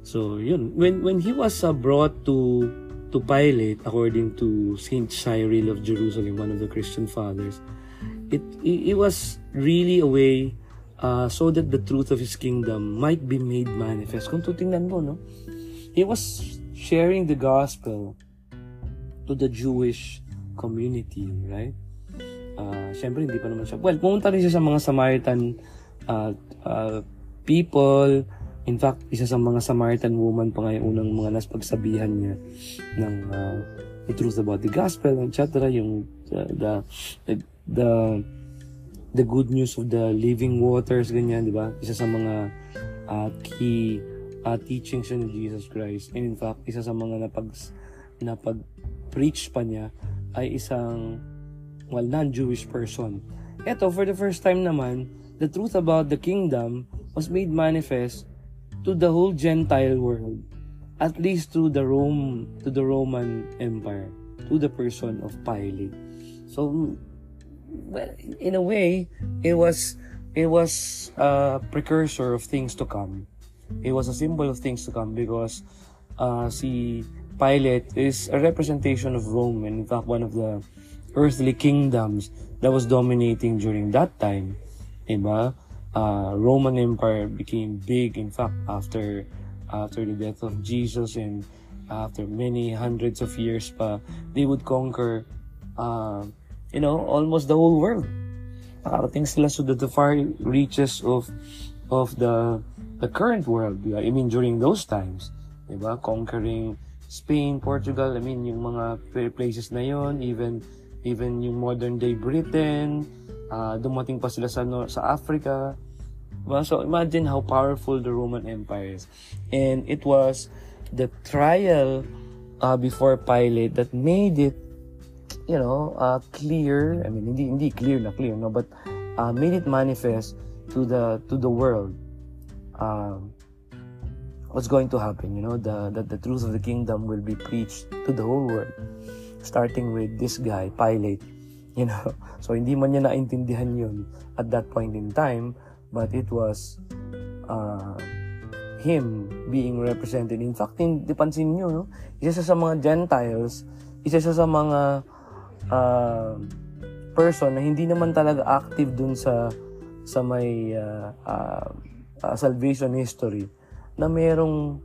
so yun, when he was brought to Pilate, according to Saint Cyril of Jerusalem, one of the Christian fathers, it was really a way so that the truth of his kingdom might be made manifest. Kung tutingnan mo, no, he was sharing the gospel to the Jewish community, right? Siyempre hindi pa naman siya, pumunta rin siya sa mga Samaritan people. In fact, isa sa mga Samaritan woman pa nga yung unang mga naspagsabihan niya ng the truth about the gospel, etc. Yung the good news of the living waters, ganyan, di ba? Isa sa mga key teachings ni Jesus Christ. And in fact, isa sa mga napag-preach pa niya ay isang non-Jewish person. Eto, for the first time naman, the truth about the kingdom was made manifest to the whole Gentile world, at least to the Roman Empire, to the person of Pilate. So, well, in a way, it was a precursor of things to come. It was a symbol of things to come because si Pilate is a representation of Rome, and in fact, one of the earthly kingdoms that was dominating during that time, diba? Roman Empire became big, in fact, after the death of Jesus, and after many hundreds of years pa, they would conquer almost the whole world. Nakarating sila to the far reaches of the current world. I mean, during those times, diba? Conquering Spain, Portugal, yung mga places na yon, even yung modern day Britain, dumating pa sila sa Africa. So imagine how powerful the Roman Empire is. And it was the trial before Pilate that made it, clear. I mean, hindi clear, no, but made it manifest to the world. What's going to happen? That the truth of the kingdom will be preached to the whole world, starting with this guy, Pilate. So hindi man niya naintindihan yun at that point in time, but it was him being represented. In fact, pansin nyo, no? Isa sa mga Gentiles, isa sa mga person na hindi naman talaga active dun sa may salvation history, na merong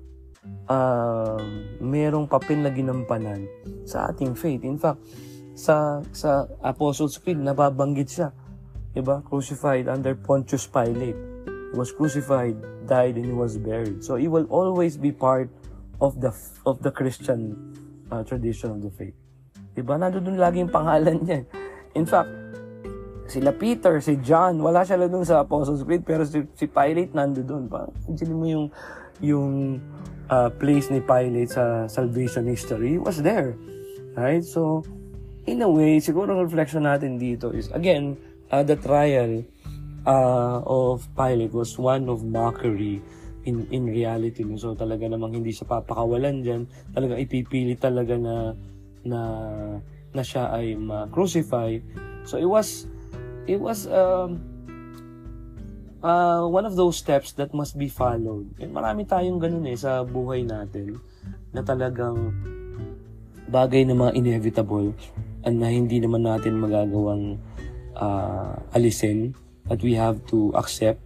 papel na ginampanan sa ating faith. In fact, sa Apostles' Creed, nababanggit siya. Diba? Crucified under Pontius Pilate. He was crucified, died, and he was buried. So he will always be part of the Christian tradition of the faith. Diba? Nandun lagi yung pangalan niya. In fact, sila Peter, si John, wala siya doon sa Apostles' Creed, pero si Pilate nandun. Imagine mo yung place ni Pilate sa salvation history. He was there. Right? So, in a way, siguro ang reflection natin dito is, again, the trial of Pilate was one of mockery in reality. So talaga namang hindi siya papakawalan dyan. Talaga ipipili talaga na siya ay ma-crucify. So it was one of those steps that must be followed. And marami tayong ganun sa buhay natin na talagang bagay na mga inevitable at na hindi naman natin magagawang alisin, but we have to accept,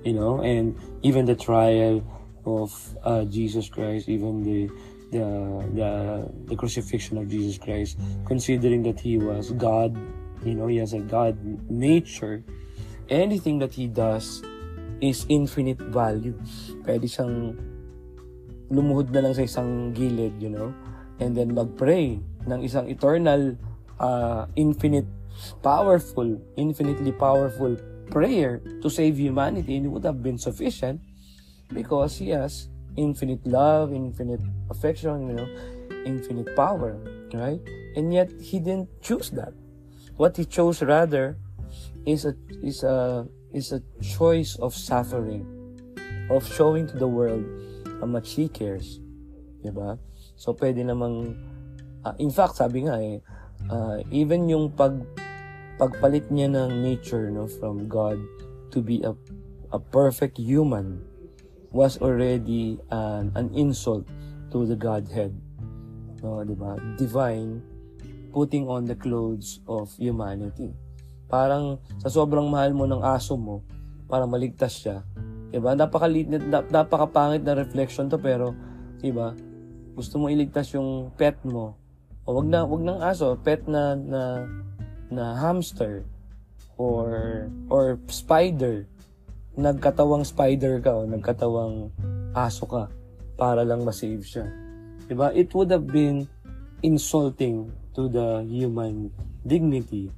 and even the trial of Jesus Christ, even the crucifixion of Jesus Christ, considering that he was God, he has a God nature, anything that he does is infinite value. Pwede siyang lumuhod na lang sa isang gilid, and then mag-pray ng isang eternal, infinitely powerful prayer to save humanity, and it would have been sufficient because he has infinite love, infinite affection, infinite power. right? And yet he didn't choose that. What he chose rather is a choice of suffering, of showing to the world how much he cares, diba? So pwede namang in fact sabi nga even yung pagpalit niya ng nature, no, from God to be a perfect human was already an insult to the Godhead, no, diba? Divine putting on the clothes of humanity. Parang sa sobrang mahal mo ng aso mo para maligtas siya, diba? Napakapangit na reflection to, pero diba, gusto mo iligtas yung pet mo, o wag ng aso, pet na hamster or spider, nagkatawang spider ka o nagkatawang aso ka para lang ma-save siya, diba? It would have been insulting to the human dignity,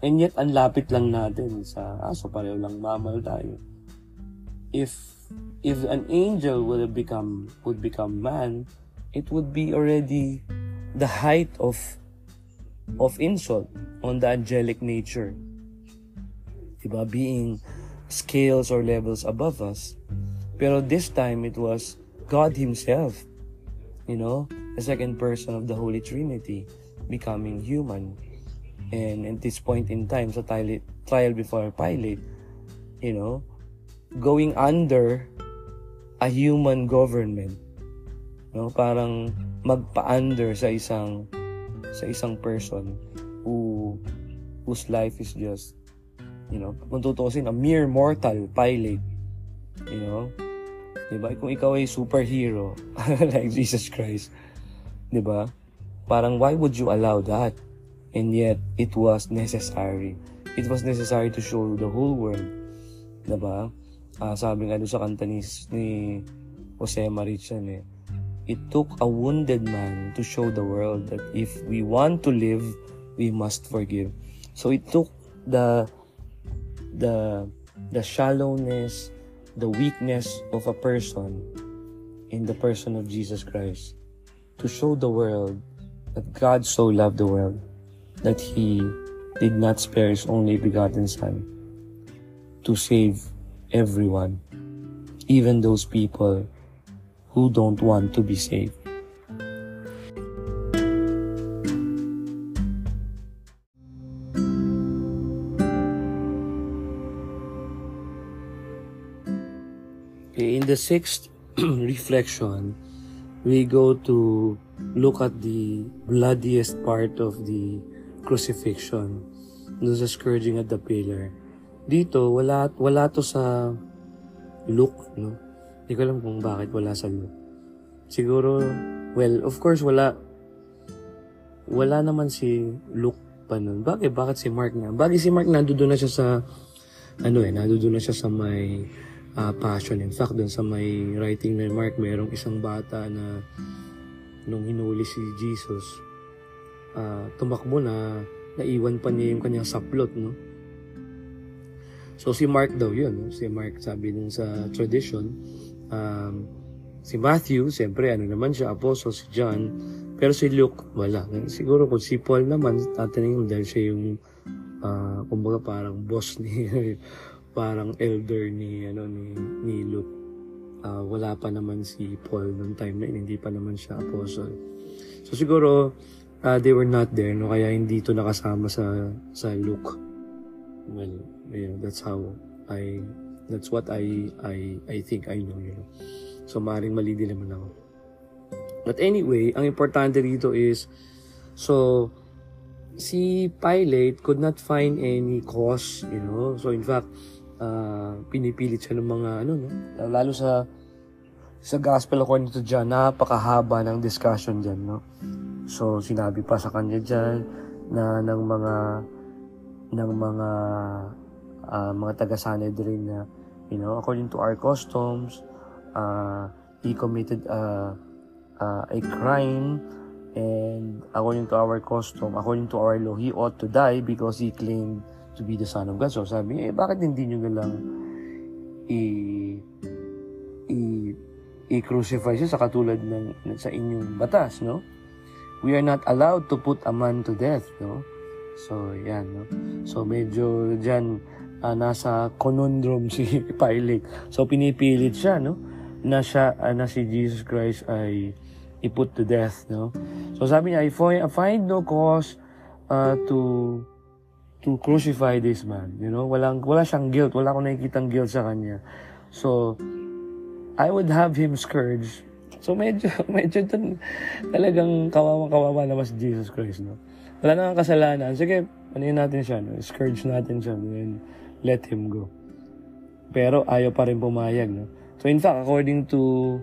and yet ang lapit lang natin sa aso, pareho lang mammal tayo. If an angel would become man, it would be already the height of insult on the angelic nature, diba? Being scales or levels above us. Pero this time it was God himself, you know, the second person of the Holy Trinity, becoming human. And at this point in time, sa trial before Pilate, you know, going under a human government, no, parang magpa-under sa isang person whose life is just, you know, kung tutuusin, a mere mortal, Pilate, you know, diba? Kung ikaw ay superhero like Jesus Christ, diba? Parang why would you allow that? And yet it was necessary. It was necessary to show the whole world, diba? Sabi nga doon sa kanta ni Jose Marichan, it took a wounded man to show the world that if we want to live, we must forgive. So it took the shallowness, the weakness of a person in the person of Jesus Christ to show the world that God so loved the world that he did not spare his only begotten Son to save everyone, even those people who don't want to be saved. Okay, in the sixth reflection, we go to look at the bloodiest part of the crucifixion, doon sa scourging at the pillar. Dito, wala to sa Luke, no? Hindi ko alam kung bakit wala sa Luke. Siguro, well, of course, wala naman si Luke pa nun. Bakit si Mark na? Bakit si Mark nandoon na siya sa, nandoon na siya sa may passion. In fact, dun sa may writing ni Mark, mayroong isang bata na nung hinuli si Jesus, tumakbo na, naiwan pa niya yung kanyang saplot, no? So, si Mark daw yun, no? Si Mark, sabi dun sa tradition, si Matthew, siyempre, naman siya, apostle, si John, pero si Luke, wala. Siguro kung si Paul naman, tatanungin dahil siya yung, kumbaga parang boss ni, parang elder ni Luke. Wala pa naman si Paul noong time na hindi pa naman siya apostle. So siguro they were not there, no, kaya hindi ito nakasama sa Luke. Well, that's what I think I know, you know. So maaaring mali din naman ako. But anyway, ang importante dito is, so si Pilate could not find any cause, you know. So in fact, pinipilit siya ng mga no, lalo sa gospel according to John, napakahaba ng discussion diyan, no. So sinabi pa sa kanya diyan na ng mga taga-Sanhedrin na, you know, according to our customs, he committed a crime, and according to our custom, according to our law, he ought to die because he claimed to be the Son of God. So sabi niya, bakit hindi nyo na lang i-crucify siya sa katulad ng sa inyong batas, no? we are not allowed to put a man to death, no? So, yan, no? So, medyo dyan, nasa conundrum si Pilate. So, pinipilit siya, no? Na si Jesus Christ ay i-put to death, no? So, sabi niya, I find no cause to crucify this man, you know? Wala siyang guilt. Wala akong nakikitang guilt sa kanya. So, I would have him scourged. So, medyo talagang kawawa naman si Jesus Christ, no? Wala nang kasalanan. Sige, natin siya, no? Scourge natin siya, and let him go. Pero ayaw pa rin pumayag, no? So, in fact, according to,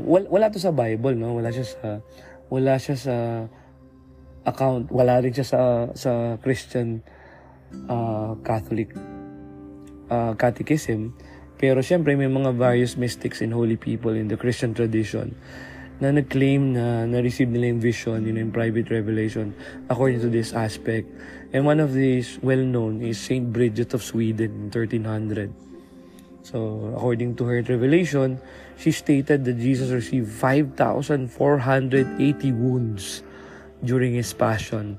wala to sa Bible, no? Wala siya sa account, wala rin siya sa Christian Catholic catechism. Pero syempre may mga various mystics and holy people in the Christian tradition na nag-claim na na-receive nila yung vision, in private revelation according to this aspect. And one of these well-known is Saint Bridget of Sweden in 1300. So according to her revelation, she stated that Jesus received 5,480 wounds during his passion.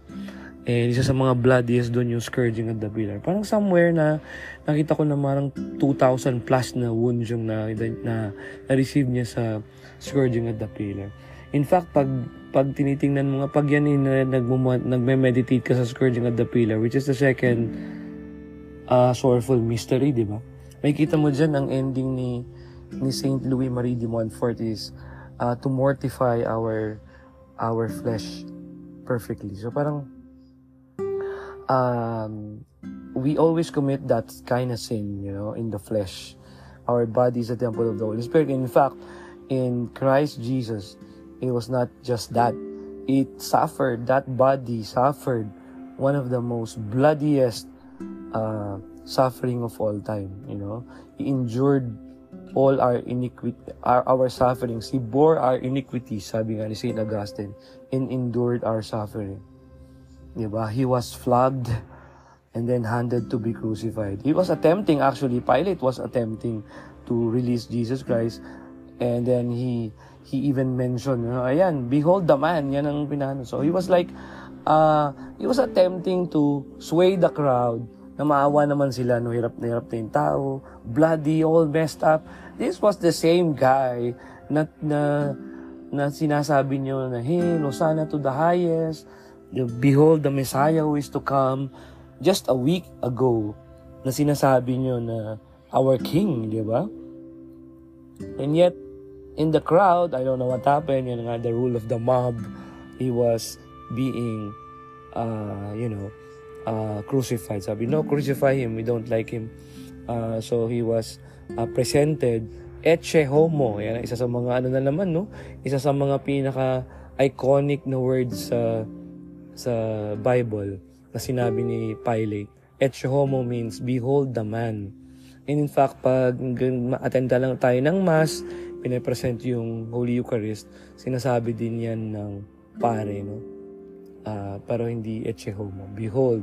And isa sa mga bloodiest doon yung scourging at the pillar. Parang somewhere na nakita ko na marang 2,000 plus na wounds yung na-receive niya sa scourging at the pillar. In fact, pag tinitingnan mo nga, pag yan nagme-meditate ka sa scourging at the pillar, which is the second sorrowful mystery, di ba? Makikita mo dyan ang ending ni Saint Louis Marie de Montfort is to mortify our flesh perfectly. So parang we always commit that kind of sin, in the flesh. Our body is a temple of the Holy Spirit. In fact, in Christ Jesus, it was not just that. That body suffered one of the most bloodiest suffering of all time, He endured all our iniquity, our sufferings. He bore our iniquities, sabi nga ni St. Augustine, and endured our suffering. Diba? He was flogged and then handed to be crucified. Pilate was attempting to release Jesus Christ, and then he even mentioned, ayan, behold the man, yan ang pinano. So he was he was attempting to sway the crowd, na maawa naman sila, hirap na yung tao, bloody, all messed up. This was the same guy na sinasabi niyo na, hey, Hosanna to the highest, behold the Messiah who is to come. Just a week ago, na sinasabi niyo na our King, di ba? And yet, in the crowd, I don't know what happened, yun nga, the rule of the mob, he was being, crucified. Sabi, no, crucify him, we don't like him. So he was presented, ecce homo. Yan, isa sa mga isa sa mga pinaka-iconic na words sa Bible na sinabi ni Pilate. Ecce homo means, behold the man. And in fact, pag ma-attenda lang tayo ng Mass, pinapresent yung Holy Eucharist, sinasabi din yan ng pare, pero hindi ecce homo. Behold,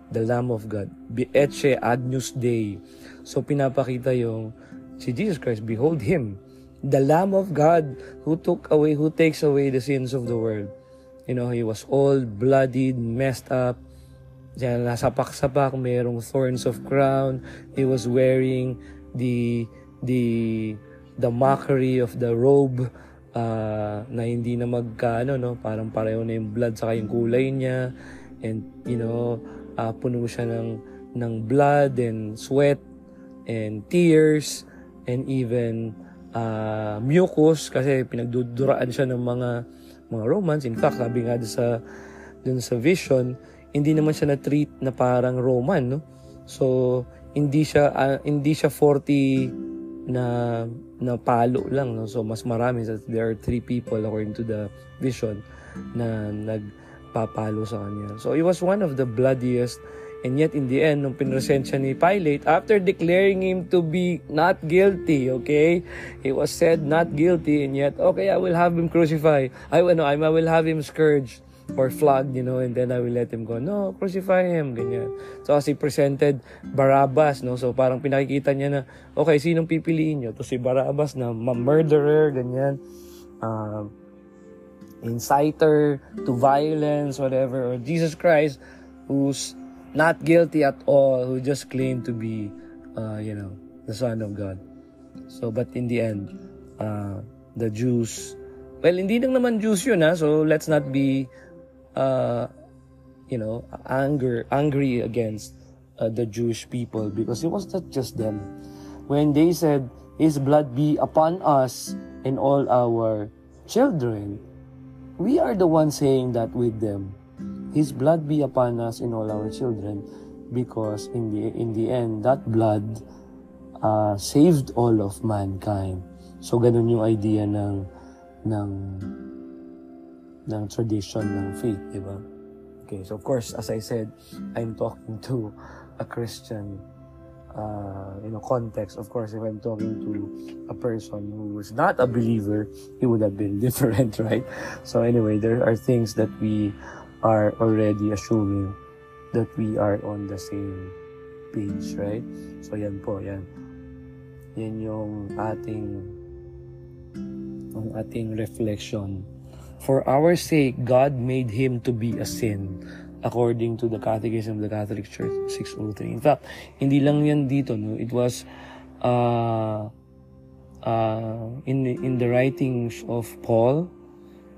the Lamb of God. Ecce Agnus Dei. So, pinapakita yung si Jesus Christ, behold Him, the Lamb of God who takes away the sins of the world. He was old, bloodied, messed up. Diyan, nasapak-sapak, mayroong thorns of crown. He was wearing the mockery of the robe na hindi na parang pareho na yung blood saka yung kulay niya. And, puno siya ng blood and sweat and tears and even mucus kasi pinagduduraan siya ng mga Romans. In fact, sabi nga dun sa vision, hindi naman siya na-treat na parang Roman, no? So, hindi siya 40 na palo lang, no? So, mas marami. There are 3 people according to the vision na nagpapalo sa kanya. So, he was one of the bloodiest. And yet, in the end, nung pinresent siya ni Pilate, after declaring him to be not guilty, okay? He was said not guilty, and yet, okay, I will have him crucified. I will have him scourged or flogged, and then I will let him go. No, crucify him, ganyan. So, as he presented Barabbas, no? So, parang pinakikita niya na, okay, sinong pipiliin niyo? To si Barabbas na murderer, ganyan. inciter to violence, whatever, or Jesus Christ, who's not guilty at all, who just claimed to be, the Son of God. So, but in the end, the Jews, well, hindi lang naman Jews yun, so let's not be, angry against the Jewish people, because it was not just them. When they said, His blood be upon us and all our children, we are the ones saying that with them. His blood be upon us and all our children, because in the end, that blood saved all of mankind. So ganun yung idea ng tradition ng faith, di ba? Okay, so of course, as I said, I'm talking to a Christian context. Of course, if I'm talking to a person who is not a believer, it would have been different, right? So anyway, there are things that we are already assuming that we are on the same page, right? So yan po, yan. Yan yung ating reflection. For our sake, God made Him to be a sin, according to the Catechism of the Catholic Church 603. In fact, hindi lang yan dito, no? It was in the writings of Paul,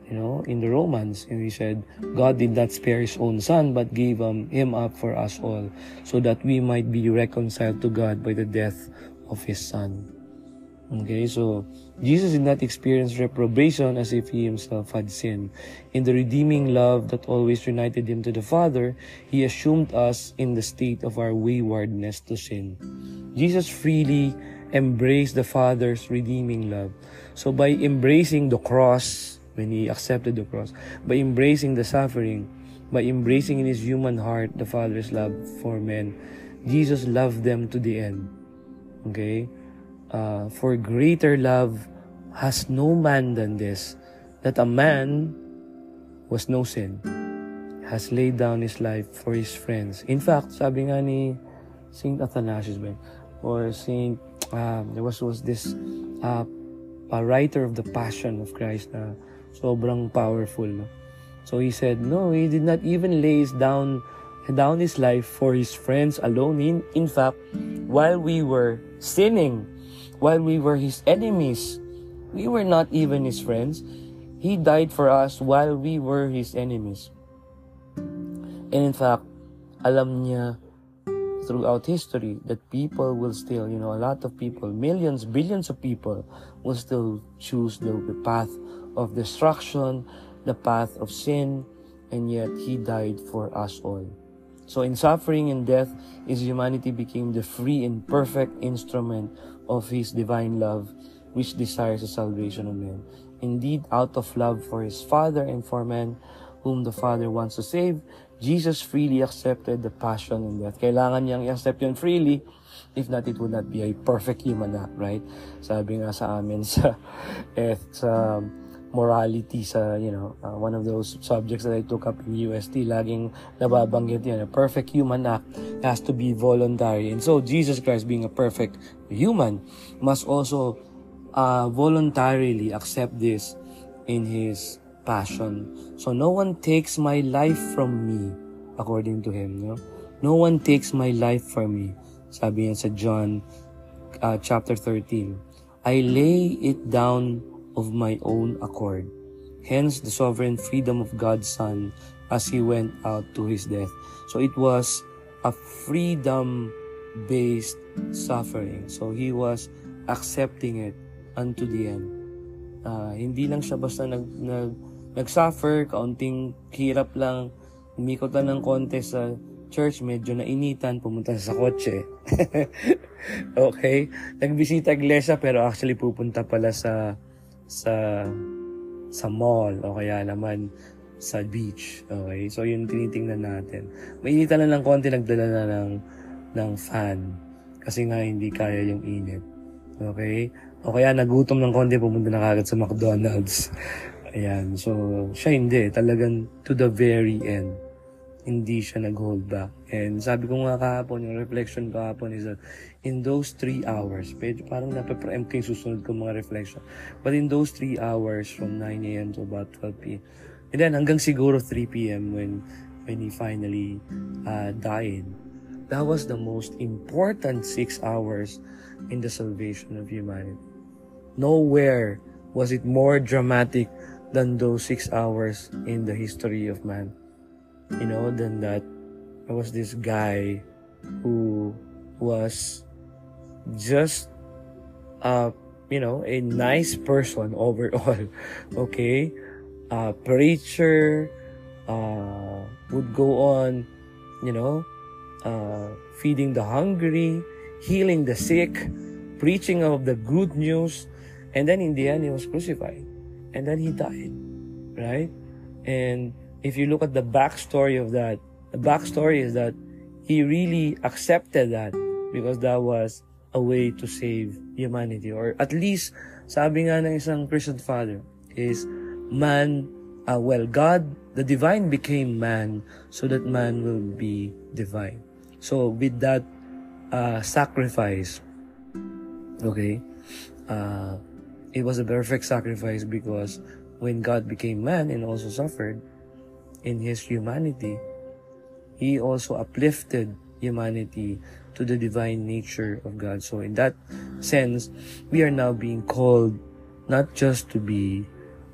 in the Romans, and he said, God did not spare His own Son, but gave Him up for us all, so that we might be reconciled to God by the death of His Son. Okay, so Jesus did not experience reprobation as if He Himself had sinned. In the redeeming love that always united Him to the Father, He assumed us in the state of our waywardness to sin. Jesus freely embraced the Father's redeeming love. So by embracing the cross, when He accepted the cross, by embracing the suffering, by embracing in His human heart the Father's love for men, Jesus loved them to the end. Okay? For greater love has no man than this, that a man was no sin, has laid down his life for his friends. In fact, sabi nga ni Saint Athanasius, or Saint, there was this a writer of the Passion of Christ na sobrang powerful. No? So he said, no, He did not even lay down His life for His friends alone. In fact, while we were sinning, while we were His enemies, we were not even His friends. He died for us while we were His enemies. And in fact, alam niya throughout history that people will still, a lot of people, millions, billions of people will still choose the path of destruction, the path of sin, and yet He died for us all. So in suffering and death, His humanity became the free and perfect instrument of His divine love, which desires the salvation of men. Indeed, out of love for His Father and for men, whom the Father wants to save, Jesus freely accepted the passion and death. Kailangan niyang i-accept yun freely, if not, it would not be a perfect human act, right? Sabi nga sa amin sa morality, sa, one of those subjects that I took up in UST, laging nababanggit yan, a perfect human act has to be voluntary. And so, Jesus Christ, being a perfect human, must also voluntarily accept this in His passion. So, no one takes my life from me, according to Him. No one takes my life from me. Sabi yan sa John chapter 13. I lay it down of my own accord. Hence, the sovereign freedom of God's Son as He went out to His death. So, it was a freedom-based suffering. So, He was accepting it unto the end. Hindi lang siya basta nag-suffer, kaunting hirap lang, umikot lang ng konti sa church, medyo nainitan, pumunta sa kotse. Okay? Nagbisita iglesia, pero actually pupunta pala sa mall, o kaya naman sa beach. Okay? So, yun tinitingnan natin. Mainitan lang ng konti, nagdala na ng fan. Kasi nga, hindi kaya yung init. Okay? O kaya, nagutom ng konti, pumunta na kagad sa McDonald's. Ayan. So, siya hindi. Talagang to the very end. hindi siya nag-hold back. And sabi ko nga kahapon, yung reflection kahapon is that in those 3 hours, medyo parang nape-preempt ko yung susunod ko mga reflection. But in those 3 hours from 9 a.m. to about 12 p.m. And then hanggang siguro 3 p.m. when he finally died, that was the most important 6 hours in the salvation of humanity. Nowhere was it more dramatic than those 6 hours in the history of man. Than that there was this guy who was just a nice person overall. Okay? Preacher, would go on, feeding the hungry, healing the sick, preaching of the good news, and then in the end he was crucified. And then he died. Right? And if you look at the backstory of that, the backstory is that he really accepted that because that was a way to save humanity. Or at least, sabi nga ng isang Christian father, is man, God, the divine became man so that man will be divine. So with that sacrifice, okay, it was a perfect sacrifice because when God became man and also suffered, in his humanity, he also uplifted humanity to the divine nature of God. So in that sense, we are now being called not just to be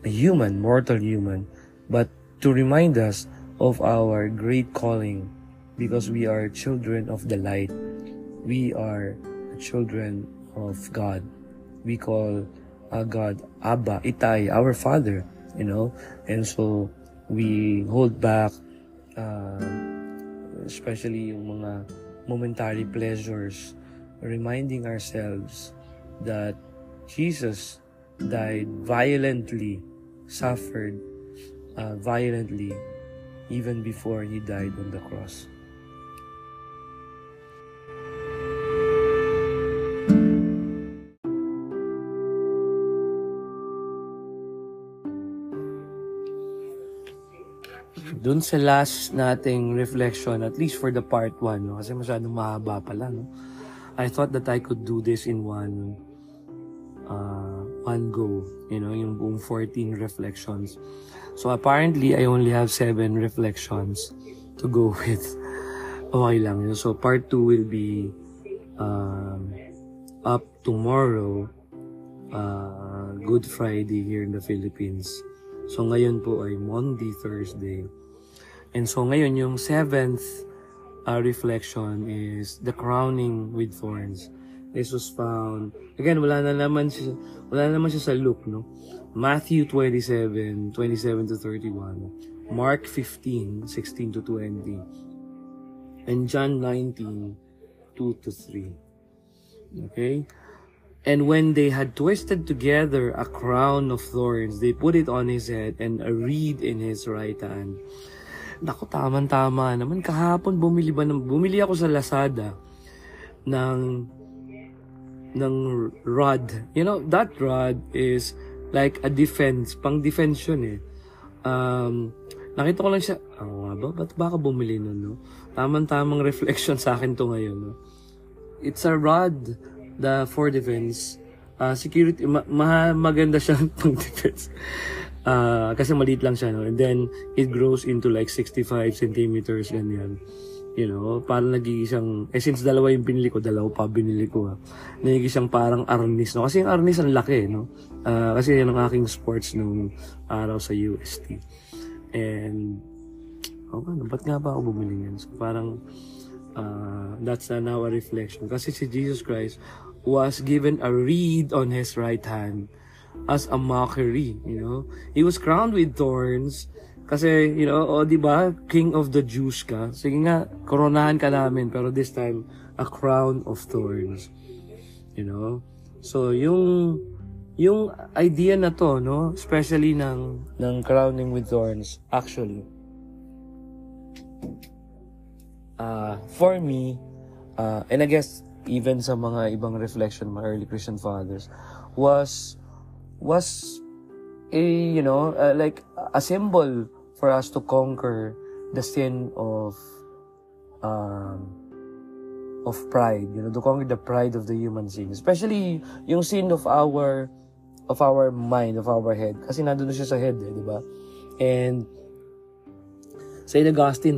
a human, mortal human, but to remind us of our great calling because we are children of the light. We are children of God. We call God Abba, Itay, our Father, and so we hold back especially yung mga momentary pleasures, reminding ourselves that Jesus died violently, suffered violently even before he died on the cross. Dun sa last nating reflection, at least for the part 1, kasi masyadong mahaba pala, I thought that I could do this in one go, yung buong 14 reflections. So apparently, I only have 7 reflections to go with. Okay lang. So part 2 will be up tomorrow, Good Friday here in the Philippines. So ngayon po ay Monday, Thursday. And so ngayon, yung 7th reflection is the crowning with thorns. This was found, again, wala naman siya sa Luke, Matthew 27, 27 to 31, Mark 15, 16 to 20, and John 19, 2 to 3. Okay? And when they had twisted together a crown of thorns, they put it on his head and a reed in his right hand. Naku, tama naman. Kahapon bumili ako sa Lazada ng rod. That rod is like a defense, pang defense yun nakita ko lang siya, ba't baka bumili nun, Tamang reflection sa akin to ngayon, It's a rod, for defense, security, maganda siya pang defense. Kasi maliit lang siya, and then it grows into like 65 centimeters, ganyan. Parang nagiging siyang, since dalawa yung binili ko, dalawa pa binili ko, nagiging siyang parang arnis, Kasi yung arnis ang laki, kasi yan ang aking sports nung araw sa UST. And, ba't nga ba ako bumili yan? So parang, that's now a reflection. Kasi si Jesus Christ was given a reed on his right hand as a mockery, He was crowned with thorns kasi, diba, King of the Jews ka. Sige nga, koronahan ka namin, pero this time, a crown of thorns. So, yung idea na to, especially ng crowning with thorns, actually, for me, and I guess, even sa mga ibang reflection, mga early Christian fathers, was a like a symbol for us to conquer the sin of pride, to conquer the pride of the human sin, especially yung sin of our mind, of our head, kasi nandun na siya sa head, di ba? And Saint Augustine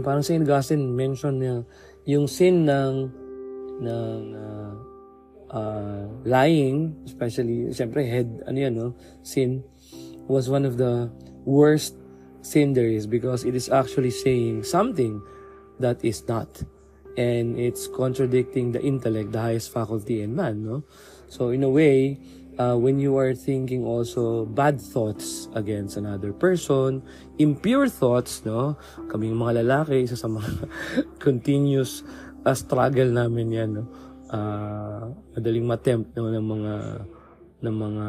mention niya yung sin ng lying, especially syempre head, sin was one of the worst sin there is, because it is actually saying something that is not, and it's contradicting the intellect, the highest faculty in man, no? So in a way, when you are thinking also bad thoughts against another person, impure thoughts, no? Kaming mga lalaki, isa sa mga continuous struggle namin yan, no? Madaling matempt, no, ng mga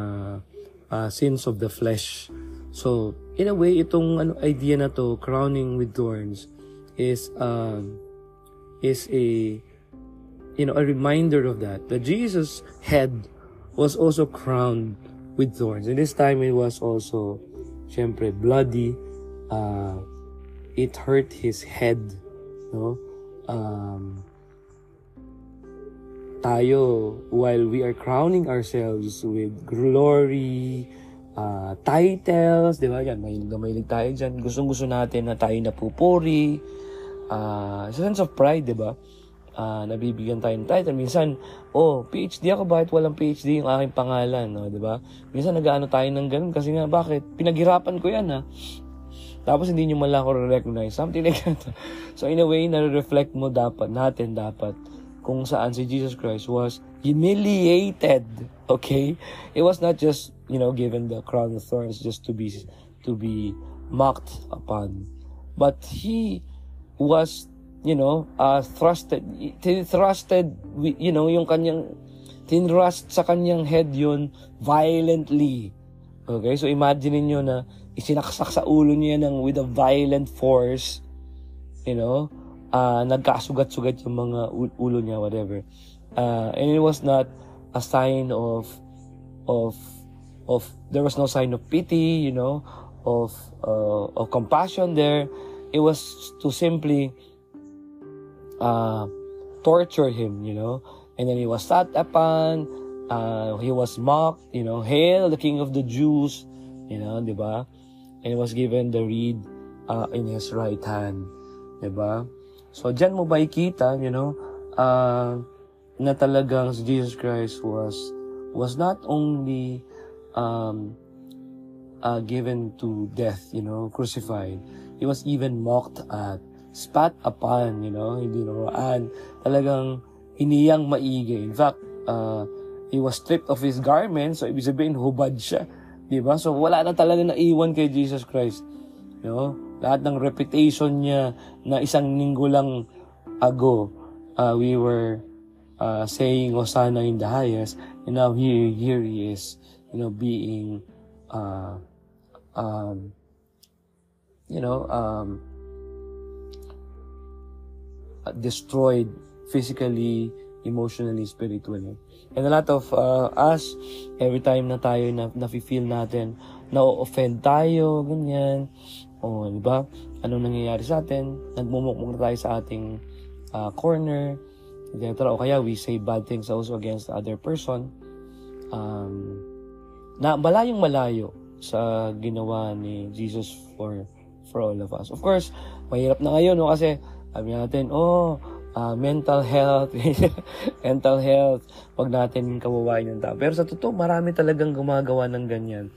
sins of the flesh. So in a way, itong idea na to, crowning with thorns, is a reminder of that Jesus' head was also crowned with thorns. And this time it was also, syempre, bloody. It hurt his head, no? Tayo, while we are crowning ourselves with glory, titles, di ba? Yan, mahilig tayo dyan. Gustong-gusto natin na tayo napupuri. Sense of pride, di ba? Nabibigyan tayo ng title. Minsan, PhD ako, bakit walang PhD yung aking pangalan, no? Di ba? Minsan nag-ano tayo ng ganun kasi nga, bakit? Pinaghirapan ko yan, ha? Tapos hindi nyo man lang ako recognize. Something like that. So in a way, nare-reflect mo natin kung saan si Jesus Christ was humiliated. Okay? It was not just, given the crown of thorns just to be mocked upon. But he was, thrusted, yung kanyang, tinrust sa kanyang head yun violently. Okay? So imagine niyo na isinaksak sa ulo niya with a violent force, nagkasugat-sugat yung mga ulo niya, whatever. And it was not a sign of there was no sign of pity, of compassion there. It was to simply torture him, and then he was sat upon, he was mocked, hail the King of the Jews, diba? And he was given the reed in his right hand, diba? So, dyan mo ba ikita, na talagang si Jesus Christ was not only given to death, crucified. He was even mocked at, spat upon, hindi naraan. Talagang hiniyang maigi. In fact, he was stripped of his garments, so ibig sabihin, hubad siya. Diba? So, wala na talaga naiwan kay Jesus Christ. Lahat ng reputation niya na isang linggo lang ago, we were saying Hosanna in the highest, and now here he is, being destroyed physically, emotionally, spiritually. And a lot of us, every time na tayo na-feel natin, na-offend tayo, ganyan, diba? Anong nangyayari sa atin? Nagmumukmuk na tayo sa ating corner, etc. O kaya we say bad things also against the other person. Na malayong malayo sa ginawa ni Jesus for all of us. Of course, mahirap na ngayon, kasi sabi natin, mental health, mental health, wag natin kawawain ng tao. Pero sa totoo, marami talagang gumagawa ng ganyan.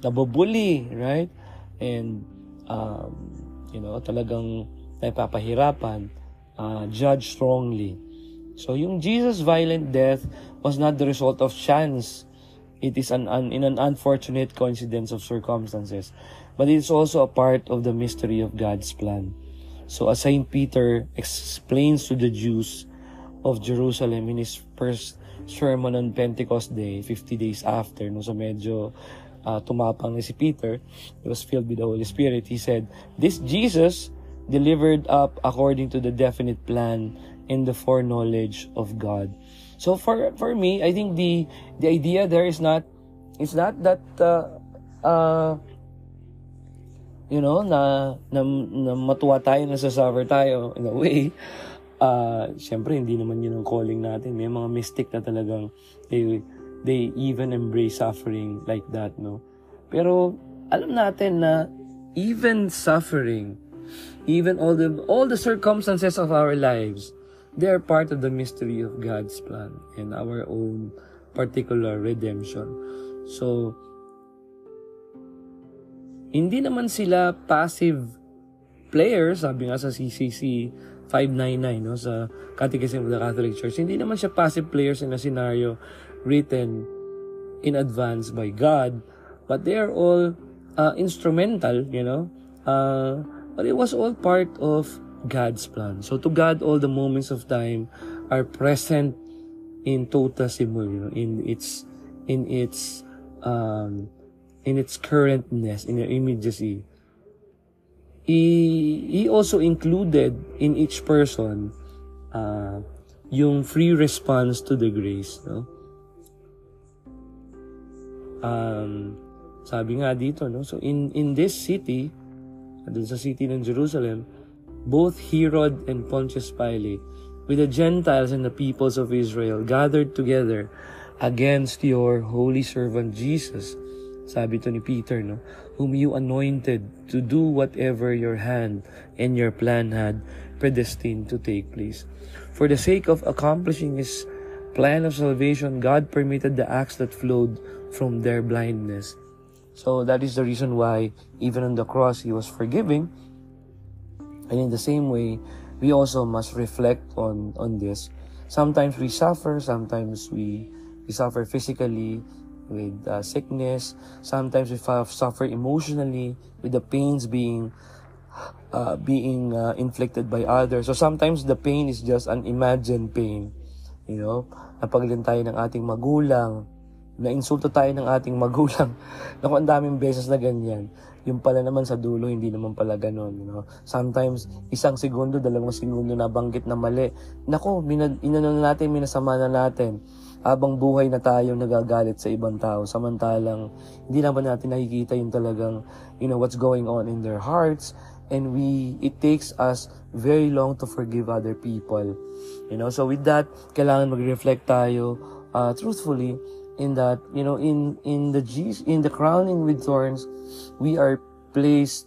Nabubuli, right? And, talagang napapahirapan, judge strongly. So, yung Jesus' violent death was not the result of chance. It is in an unfortunate coincidence of circumstances. But it is also a part of the mystery of God's plan. So, as Saint Peter explains to the Jews of Jerusalem in his first sermon on Pentecost Day, 50 days after, so medyo tumapang ni si Peter, he was filled with the Holy Spirit. He said, "This Jesus delivered up according to the definite plan and the foreknowledge of God." So for me, I think the idea there is not, it's not that na matuwa tayo, nasasuffer tayo in a way. Syempre, hindi naman yun ang calling natin. May mga mystic na talagang they even embrace suffering like that, no? Pero alam natin na even suffering, even all the circumstances of our lives, they are part of the mystery of God's plan and our own particular redemption. So, hindi naman sila passive players, sabi nga sa CCC 599, no, sa Catechism of the Catholic Church. Hindi naman siya passive players in a scenario written in advance by God, but they are all instrumental, but it was all part of God's plan. So to God, all the moments of time are present in total simul, in its currentness, in the immediacy. He also included in each person yung free response to the grace, no? Sabi nga dito, no? So in this city, dun sa city ng Jerusalem, both Herod and Pontius Pilate, with the Gentiles and the peoples of Israel, gathered together against your holy servant Jesus. Sabi to ni Peter, no? Whom you anointed to do whatever your hand and your plan had predestined to take place. For the sake of accomplishing His plan of salvation, God permitted the acts that flowed from their blindness. So that is the reason why even on the cross He was forgiving. And in the same way, we also must reflect on this. Sometimes we suffer, sometimes we suffer physically with sickness. Sometimes we suffer emotionally with the pains being inflicted by others. So sometimes the pain is just an imagined pain. Napagaling tayo ng ating magulang, na-insulto tayo ng ating magulang. Naku, ang daming beses na ganyan. Yung pala naman sa dulo, hindi naman pala ganun. Sometimes, 1 segundo, 2 segundo na banggit na mali. Naku, minasama na natin. Habang buhay na tayo nagagalit sa ibang tao. Samantalang, hindi naman natin nakikita yung talagang, what's going on in their hearts. And it takes us very long to forgive other people. So with that, kailangan mag-reflect tayo truthfully in that, in the crowning with thorns, we are placed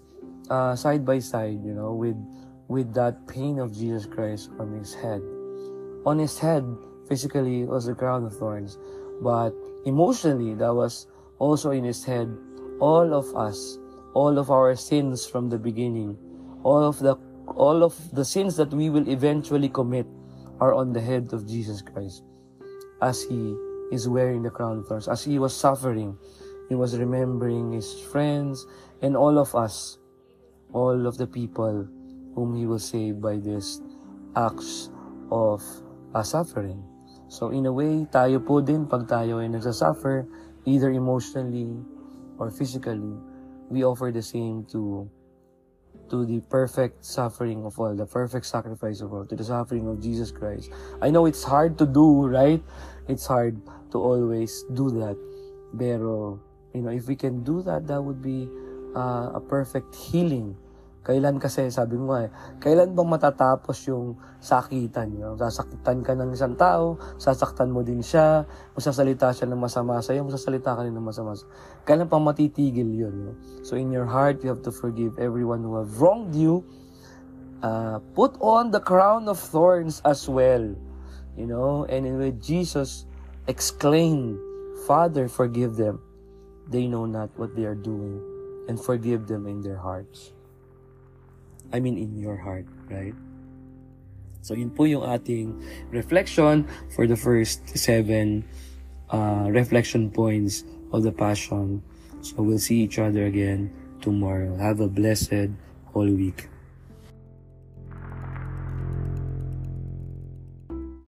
side by side, with that pain of Jesus Christ on His head. On His head, physically, was the crown of thorns, but emotionally, that was also in His head. All of us, all of our sins from the beginning, all of the sins that we will eventually commit are on the head of Jesus Christ. As He is wearing the crown of thorns, as He was suffering, He was remembering His friends and all of us, all of the people whom He will save by these acts of suffering. So in a way, tayo po din, pag tayo ay nagsasuffer, either emotionally or physically, we offer the same to the perfect suffering of all, the perfect sacrifice of all, to the suffering of Jesus Christ. I know it's hard to do, right? It's hard to always do that. Pero, if we can do that, that would be a perfect healing. Kailan kasi, sabi mo kailan bang matatapos yung sakitan? Sasaktan ka ng isang tao, sasaktan mo din siya, magsasalita siya ng masama sa'yo, magsasalita ka rin ng masama sa'yo. Kailan pang matitigil yun? So in your heart, you have to forgive everyone who have wronged you. Put on the crown of thorns as well. And when Jesus exclaimed, Father, forgive them. They know not what they are doing. And forgive them in their hearts. I mean, in your heart, right? So, yun po yung ating reflection for the first 7 reflection points of the Passion. So, we'll see each other again tomorrow. Have a blessed whole week.